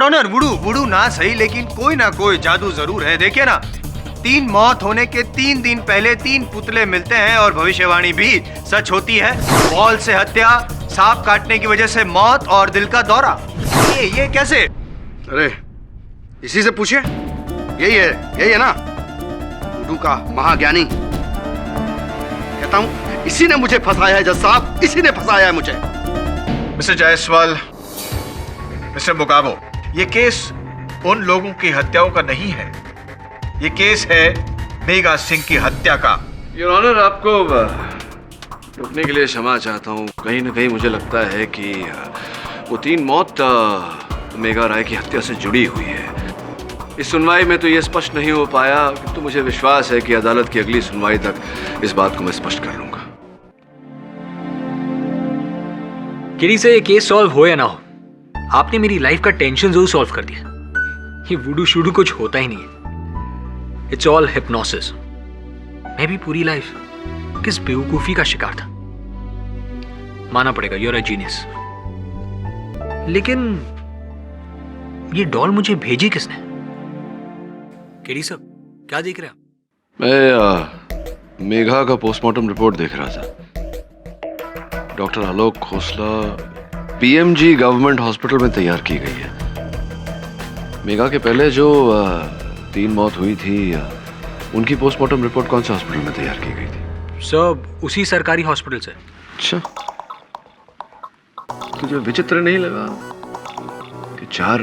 ऑनर, वुडू ना सही, लेकिन कोई ना कोई जादू जरूर है। देखिए ना, 3 मौत होने के 3 दिन पहले 3 पुतले मिलते हैं और भविष्यवाणी भी सच होती है। बॉल से हत्या, सांप काटने की वजह से मौत और दिल का दौरा। ये कैसे? अरे इसी से पूछिए, यही है ना वुडू का महाज्ञानी। कहता हूं इसी ने मुझे फंसाया है जज साहब, इसी ने फंसाया है मुझे। मिस्टर जायसवाल, मिस्टर मुगाबो, ये केस उन लोगों की हत्याओं का नहीं है, ये केस है मेघा सिंह की हत्या का। योर ऑनर, आपको रुकने के लिए क्षमा चाहता हूँ। कहीं ना कहीं मुझे लगता है कि वो 3 मौत मेघा राय की हत्या से जुड़ी हुई है। इस सुनवाई में तो ये स्पष्ट नहीं हो पाया, किंतु मुझे विश्वास है कि अदालत की अगली सुनवाई तक इस बात को मैं स्पष्ट कर लूंगा। किरी से ये केस सॉल्व हो या ना हो, आपने मेरी लाइफ का टेंशन जरूर सॉल्व कर दिया। ये वुडू शुडू कुछ होता ही नहीं है, इट्स ऑल हिप्नोसिस। मैं भी पूरी लाइफ किस बेवकूफी का शिकार था। माना पड़ेगा, यू आर अ जीनियस। लेकिन ये डॉल मुझे भेजी किसने? केडी साहब, क्या देख रहे हैं? मैं मेघा का पोस्टमार्टम रिपोर्ट देख रहा था। डॉक्टर आलोक खोसला पीएमजी गवर्नमेंट हॉस्पिटल में तैयार की गई है। मेघा के पहले जो 3 मौत हुई थी उनकी पोस्टमार्टम रिपोर्ट कौन से हॉस्पिटल में तैयार की गई थी? सब उसी सरकारी हॉस्पिटल से। अच्छा, तुझे विचित्र नहीं लगा कि 4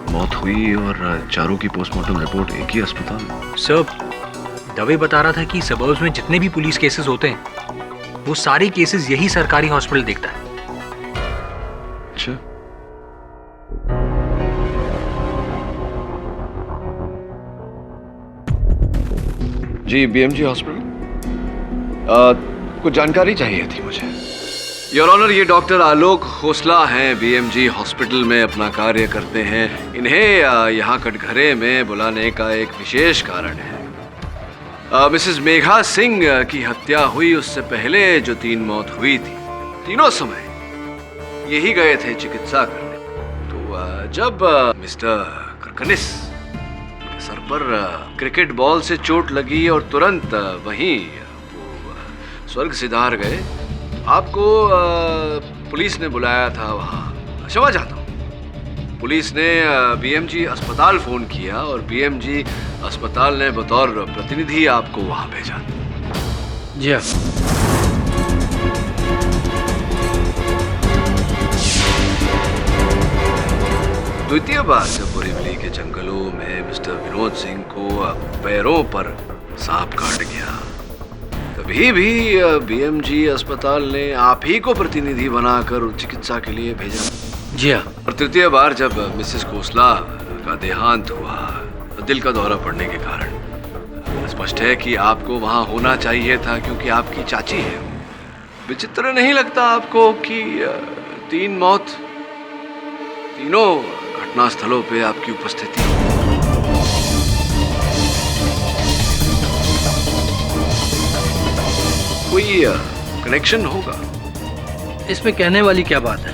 मौत हुई और चारों की पोस्टमार्टम रिपोर्ट एक ही अस्पताल में? सब दवे बता रहा था कि सबर्ब्स में जितने भी पुलिस केसेस होते हैं वो सारे केसेस यही सरकारी हॉस्पिटल देखता है। अच्छा, जी बीएमजी हॉस्पिटल, कुछ जानकारी चाहिए थी मुझे। योर ऑनर, ये डॉक्टर आलोक खोसला हैं, बीएमजी हॉस्पिटल में अपना कार्य करते हैं। इन्हें यहाँ कटघरे में बुलाने का एक विशेष कारण है। मिसेस मेघा सिंह की हत्या हुई उससे पहले जो 3 मौत हुई थी, तीनों समय यही गए थे चिकित्सा करने। तो जब मिस्टर करकनिस के सर पर क्रिकेट बॉल से चोट लगी और तुरंत वहीं वो स्वर्ग सिधार गए, आपको पुलिस ने बुलाया था वहाँ। क्षमा चाहता हूँ, पुलिस ने बीएमजी अस्पताल फोन किया और बीएमजी अस्पताल ने बतौर प्रतिनिधि आपको वहाँ भेजा। जी हाँ। द्वितीय बार जब बोरीवली के जंगलों में मिस्टर विनोद सिंह को पैरों पर सांप काट गया, तभी भी बीएमजी अस्पताल ने आप ही को प्रतिनिधि बनाकर चिकित्सा के लिए भेजा। जी हाँ। और तृतीय बार जब मिसेस खोसला का देहांत हुआ दिल का दौरा पड़ने के कारण, स्पष्ट है कि आपको वहां होना चाहिए था क्योंकि आपकी चाची है। विचित्र नहीं लगता आपको कि 3 मौत, तीनों घटना स्थलों पे आपकी उपस्थिति? कोई कनेक्शन होगा? इसमें कहने वाली क्या बात है,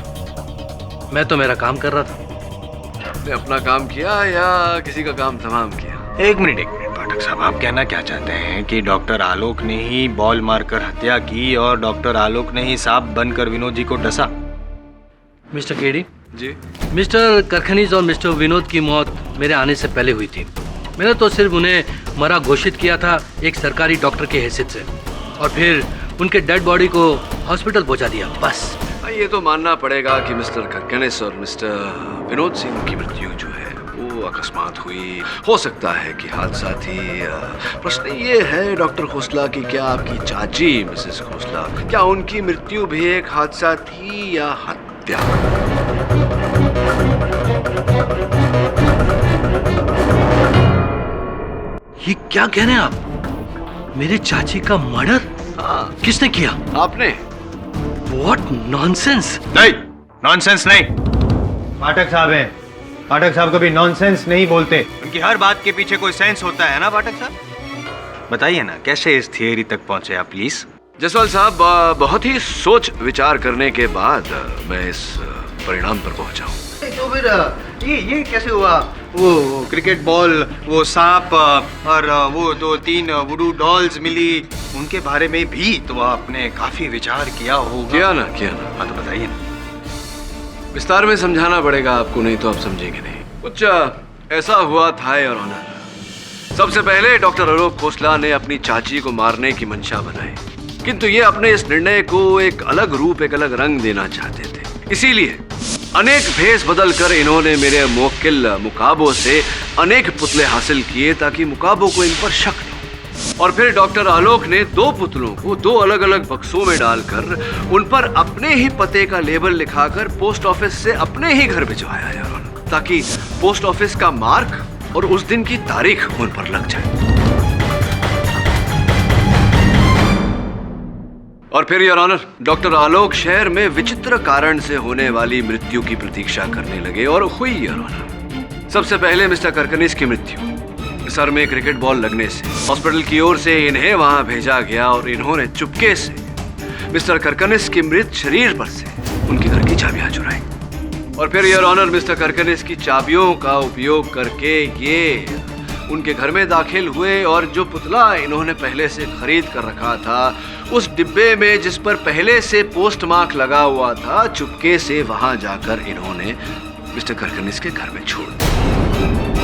मैं तो मेरा काम कर रहा था। आपने अपना काम किया या किसी का काम तमाम किया? एक मिनट पाठक साहब, आप कहना क्या चाहते हैं कि डॉक्टर आलोक ने ही बॉल मारकर हत्या की और डॉक्टर आलोक ने ही सांप बनकर विनोद जी को डसा? मिस्टर केडी जी, मिस्टर करखनीज और मिस्टर विनोद की मौत मेरे आने से पहले हुई थी। मैंने तो सिर्फ उन्हें मरा घोषित किया था एक सरकारी डॉक्टर की हैसियत से, और फिर उनके डेड बॉडी को हॉस्पिटल पहुंचा दिया, बस। ये तो मानना पड़ेगा कि मिस्टर करकनिस और मिस्टर विनोद सिंह की मृत्यु जो है वो अकस्मात हुई। हो सकता है कि हादसा थी। प्रश्न ये है डॉक्टर खोसला कि क्या आपकी चाची मिसेस खोसला, क्या उनकी मृत्यु भी एक हादसा थी या हत्या? ये क्या कह रहे हैं आप? मेरे चाची का मर्डर? किसने किया? आपने। What nonsense? नहीं, नॉनसेंस नहीं। पाठक साहब हैं, पाठक साहब कभी नॉनसेंस नहीं बोलते। उनकी हर बात के पीछे कोई सेंस होता है ना पाठक साहब? बताइए ना, कैसे इस थियरी तक पहुंचे आप प्लीज? जसवाल साहब, बहुत ही सोच विचार करने के बाद मैं इस परिणाम पर पहुंचा हूँ। तो फिर ये कैसे हुआ? वो क्रिकेट बॉल, वो सांप और वो 2-3 वुडू डॉल्स मिली, उनके बारे में भी तो आपने काफी विचार किया होगा। किया ना। हाँ, तो बताइए ना। विस्तार में समझाना पड़ेगा आपको, नहीं तो आप समझेंगे नहीं। कुछ ऐसा हुआ था योर ऑनर। सबसे पहले डॉक्टर आलोक खोसला ने अपनी चाची को मारने की मंशा बनाई, किंतु ये अपने इस निर्णय को एक अलग रूप, एक अलग रंग देना चाहते थे। इसीलिए अनेक भेष बदल कर इन्होंने मेरे मुवक्किल मुकाबो से अनेक पुतले हासिल किए ताकि मुकाबो को इन पर शक हो। और फिर डॉक्टर आलोक ने 2 पुतलों को 2 अलग अलग बक्सों में डालकर उन पर अपने ही पते का लेबल लिखाकर पोस्ट ऑफिस से अपने ही घर भिजवाया यार, ताकि पोस्ट ऑफिस का मार्क और उस दिन की तारीख उन पर लग जाए। और फिर योर ऑनर, डॉक्टर आलोक शहर में विचित्र कारण से होने वाली मृत्यु की प्रतीक्षा करने लगे और हुई योर ऑनर। सबसे पहले मिस्टर करकनिस की मृत्यु। सर में क्रिकेट बॉल लगने से हॉस्पिटल की ओर से इन्हें वहां भेजा गया और इन्होंने चुपके से मिस्टर करकनिस के मृत शरीर पर से उनके घर की चाबियां चुराई। और फिर योर ऑनर, मिस्टर करकनिस की चाबियों का उपयोग करके ये उनके घर में दाखिल हुए और जो पुतला इन्होंने पहले से खरीद कर रखा था उस डिब्बे में जिस पर पहले से पोस्ट मार्क लगा हुआ था, चुपके से वहां जाकर इन्होंने मिस्टर करकनिस के घर में छोड़ दिया।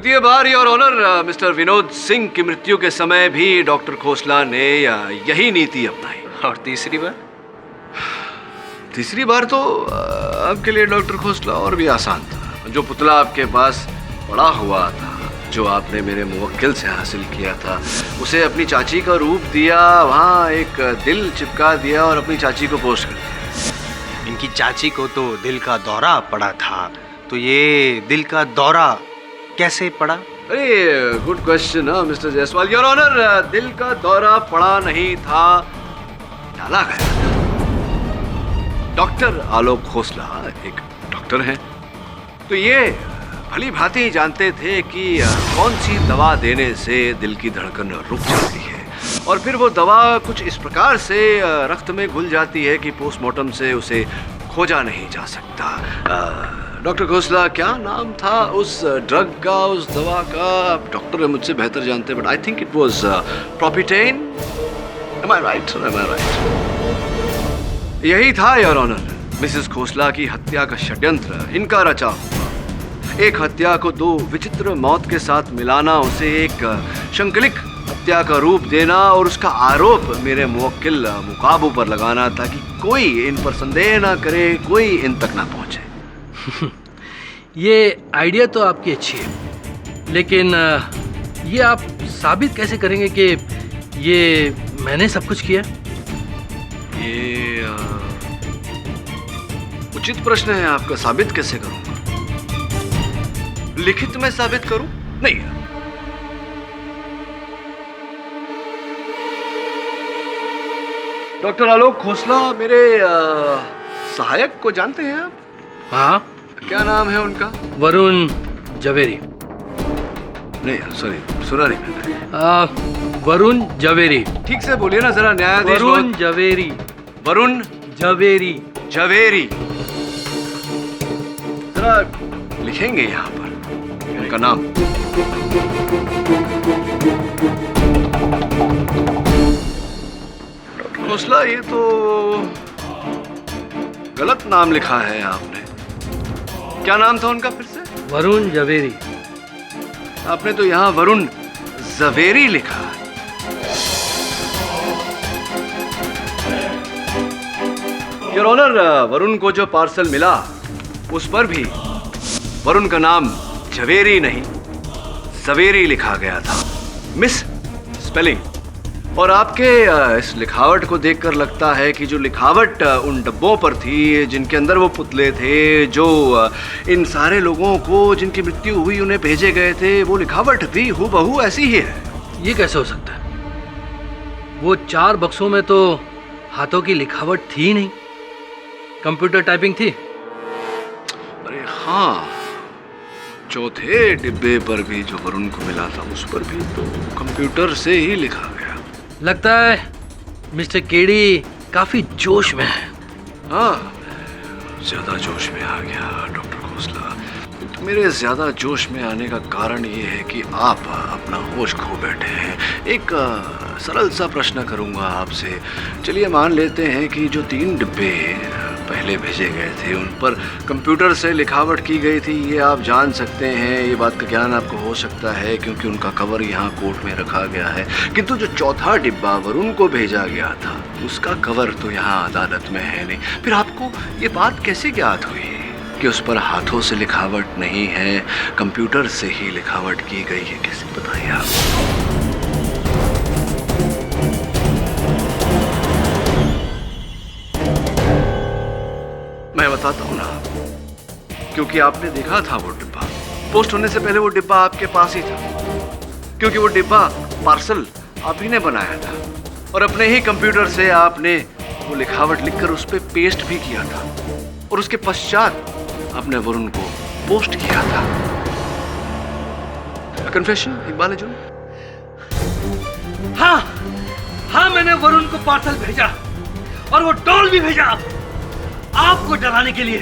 द्वितीय बार your honour mister Vinod Singh की मृत्यु के समय भी डॉक्टर खोसला ने यही नीति अपनाई। और तीसरी बार? तीसरी बार तो आपके लिए डॉक्टर खोसला और भी आसान था। जो पुतला आपके पास पड़ा हुआ था, जो आपने मेरे मुवक्किल से हासिल किया था, उसे अपनी चाची का रूप दिया, वहाँ एक दिल चिपका दिया और अपनी चाची को पोस्ट कर दिया। इनकी चाची को तो दिल का दौरा पड़ा था, तो ये दिल का दौरा कैसे पड़ा? अरे good question mister Jaiswal. Your honour, दिल का दौरा पड़ा नहीं था, डाला गया था। डॉक्टर आलोक खोसला एक डॉक्टर हैं, तो ये भली भांति जानते थे कि कौन सी दवा देने से दिल की धड़कन रुक जाती है, और फिर वो दवा कुछ इस प्रकार से रक्त में घुल जाती है कि पोस्टमार्टम से उसे खोजा नहीं जा सकता। डॉक्टर खोसला, क्या नाम था उस ड्रग का, उस दवा का? आप डॉक्टर है, मुझसे बेहतर जानते, but I think it was प्रोपिटेन। Am I right? Am I right? यही था योर ऑनर, मिसेस खोसला की हत्या का षड्यंत्र इनका रचा हुआ। एक हत्या को दो विचित्र मौत के साथ मिलाना, उसे एक शंकलिक हत्या का रूप देना और उसका आरोप मेरे मुवक्किल मुकाबू पर लगाना ताकि कोई इन पर संदेह ना करे, कोई इन तक ना पहुंचे। ये आइडिया तो आपकी अच्छी है, लेकिन ये आप साबित कैसे करेंगे कि ये मैंने सब कुछ किया? ये उचित प्रश्न है आपका। साबित कैसे करूंगा? लिखित में साबित करूं? नहीं। डॉक्टर आलोक खोसला मेरे सहायक को जानते हैं आप? हाँ। क्या नाम है उनका? वरुण जवेरी। नहीं, सॉरी, सुना नहीं मैंने। वरुण जवेरी। ठीक से बोलिए ना जरा, न्यायाधीश। वरुण जवेरी। वरुण जवेरी। जवेरी। जरा लिखेंगे यहाँ पर उनका नाम। डॉक्टर खोसला, ये तो गलत नाम लिखा है आपने। क्या नाम था उनका फिर से? वरुण जवेरी। आपने तो यहाँ वरुण जवेरी लिखा है। योर ऑनर, वरुण को जो पार्सल मिला उस पर भी वरुण का नाम जवेरी नहीं, जवेरी लिखा गया था। Miss spelling. और आपके इस लिखावट को देखकर लगता है कि जो लिखावट उन डब्बों पर थी जिनके अंदर वो पुतले थे, जो इन सारे लोगों को जिनकी मृत्यु हुई उन्हें भेजे गए थे, वो लिखावट भी हूबहू ऐसी ही है। ये कैसे हो सकता है? वो 4 बक्सों में तो हाथों की लिखावट थी ही नहीं, कंप्यूटर टाइपिंग थी। अरे हाँ, चौथे डिब्बे पर भी जो वरुण को मिला था उस पर भी तो कंप्यूटर से ही लिखा गया। लगता है मिस्टर केडी काफी जोश में है। हाँ, ज्यादा जोश में आ गया डॉक्टर खोसला। तो मेरे ज्यादा जोश में आने का कारण ये है कि आप अपना होश खो बैठे हैं। एक सरल सा प्रश्न करूंगा आपसे। चलिए मान लेते हैं कि जो 3 डिब्बे पहले भेजे गए थे उन पर कंप्यूटर से लिखावट की गई थी, ये आप जान सकते हैं, ये बात का ज्ञान आपको हो सकता है क्योंकि उनका कवर यहाँ कोर्ट में रखा गया है। किंतु जो चौथा डिब्बा वरुण को भेजा गया था उसका कवर तो यहाँ अदालत में है नहीं। फिर आपको ये बात कैसे ज्ञात हुई कि उस पर हाथों से लिखावट नहीं है, कंप्यूटर से ही लिखावट की गई है? कैसे बताइए आप? मैं बताता हूँ ना, क्योंकि आपने देखा था वो डिब्बा। पोस्ट होने से पहले वो डिब्बा आपके पास ही था, क्योंकि वो डिब्बा पार्सल आप ही ने बनाया था और अपने ही कंप्यूटर से आपने वो लिखावट लिखकर उस पर पेस्ट भी किया था और उसके पश्चात आपने वरुण को पोस्ट किया था। कन्फेशन इकबाल जुन? हाँ, हाँ, मैंने वरुण को पार्सल भेजा और वो डॉल भी भेजा आपको डराने के लिए।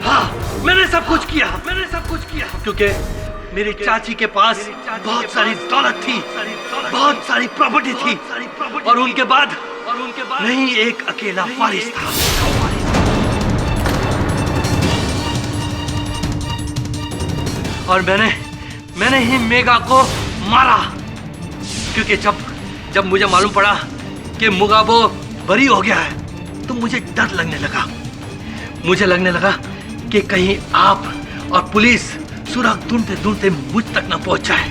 हाँ, मैंने सब कुछ किया, क्योंकि मेरी चाची के पास बहुत सारी दौलत थी, बहुत सारी प्रॉपर्टी थी और उनके बाद नहीं एक अकेला वारिस था। और मैंने ही मेगा को मारा, क्योंकि जब मुझे मालूम पड़ा कि मुगाबो बरी हो गया है तो मुझे डर लगने लगा। मुझे लगने लगा कि कहीं आप और पुलिस सुराग ढूंढते ढूंढते मुझ तक न पहुंच जाए,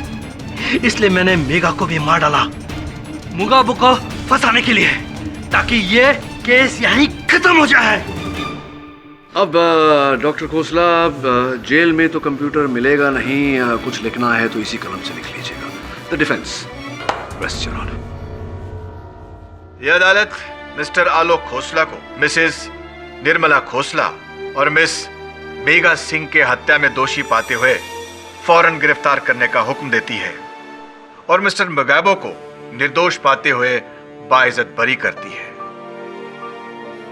इसलिए मैंने मेगा को भी मार डाला मुगाबो को फंसाने के लिए, ताकि ये केस यहीं खत्म हो जाए। अब डॉक्टर खोसला, अब जेल में तो कंप्यूटर मिलेगा नहीं, कुछ लिखना है तो इसी कलम से लिख लीजिएगा। The defence, rest your honour. यह अदालत मिस्टर आलोक खोसला को मिसेस निर्मला खोसला और मिस मेगा सिंह के हत्या में दोषी पाते हुए फौरन गिरफ्तार करने का हुक्म देती है और मिस्टर मुगाबो को निर्दोष पाते हुए बाइज्जत बरी करती है।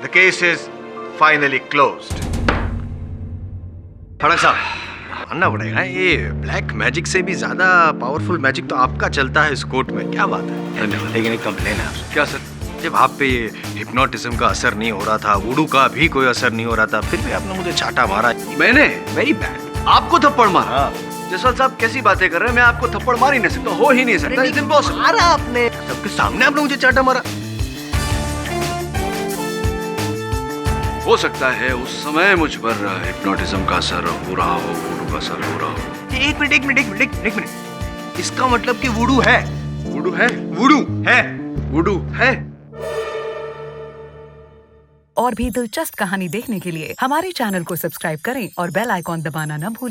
The case is finally closed. फड़क साहब, मानना पड़ेगा ये ब्लैक मैजिक से भी ज्यादा पावरफुल मैजिक तो आपका चलता है इस कोर्ट में। क्या बात है? लेकिन एक कंप्लेन है। क्या सर? जब आप पे ये हिप्नोटिज्म का असर नहीं हो रहा था, वुडू का भी कोई असर नहीं हो रहा था, फिर भी आपने मुझे चाटा मारा। मैंने? Very bad. आपको थप्पड़ मारा? जसवाल साहब कैसी बातें कर रहे हैं? मैं आपको थप्पड़ मार ही नहीं सकता, हो ही नहीं सकता। It's impossible. मारा आपने, सबके सामने आपने मुझे चाटा मारा। हो सकता है उस समय मुझ पर हिप्नोटिज्म का असर हो रहा हो, वुडू का असर हो रहा हो। एक मिनट, इसका मतलब कि वुडू है। वुडू है? वुडू है। वुडू है। और भी दिलचस्प कहानी देखने के लिए हमारे चैनल को सब्सक्राइब करें और बेल आइकॉन दबाना न भूलें।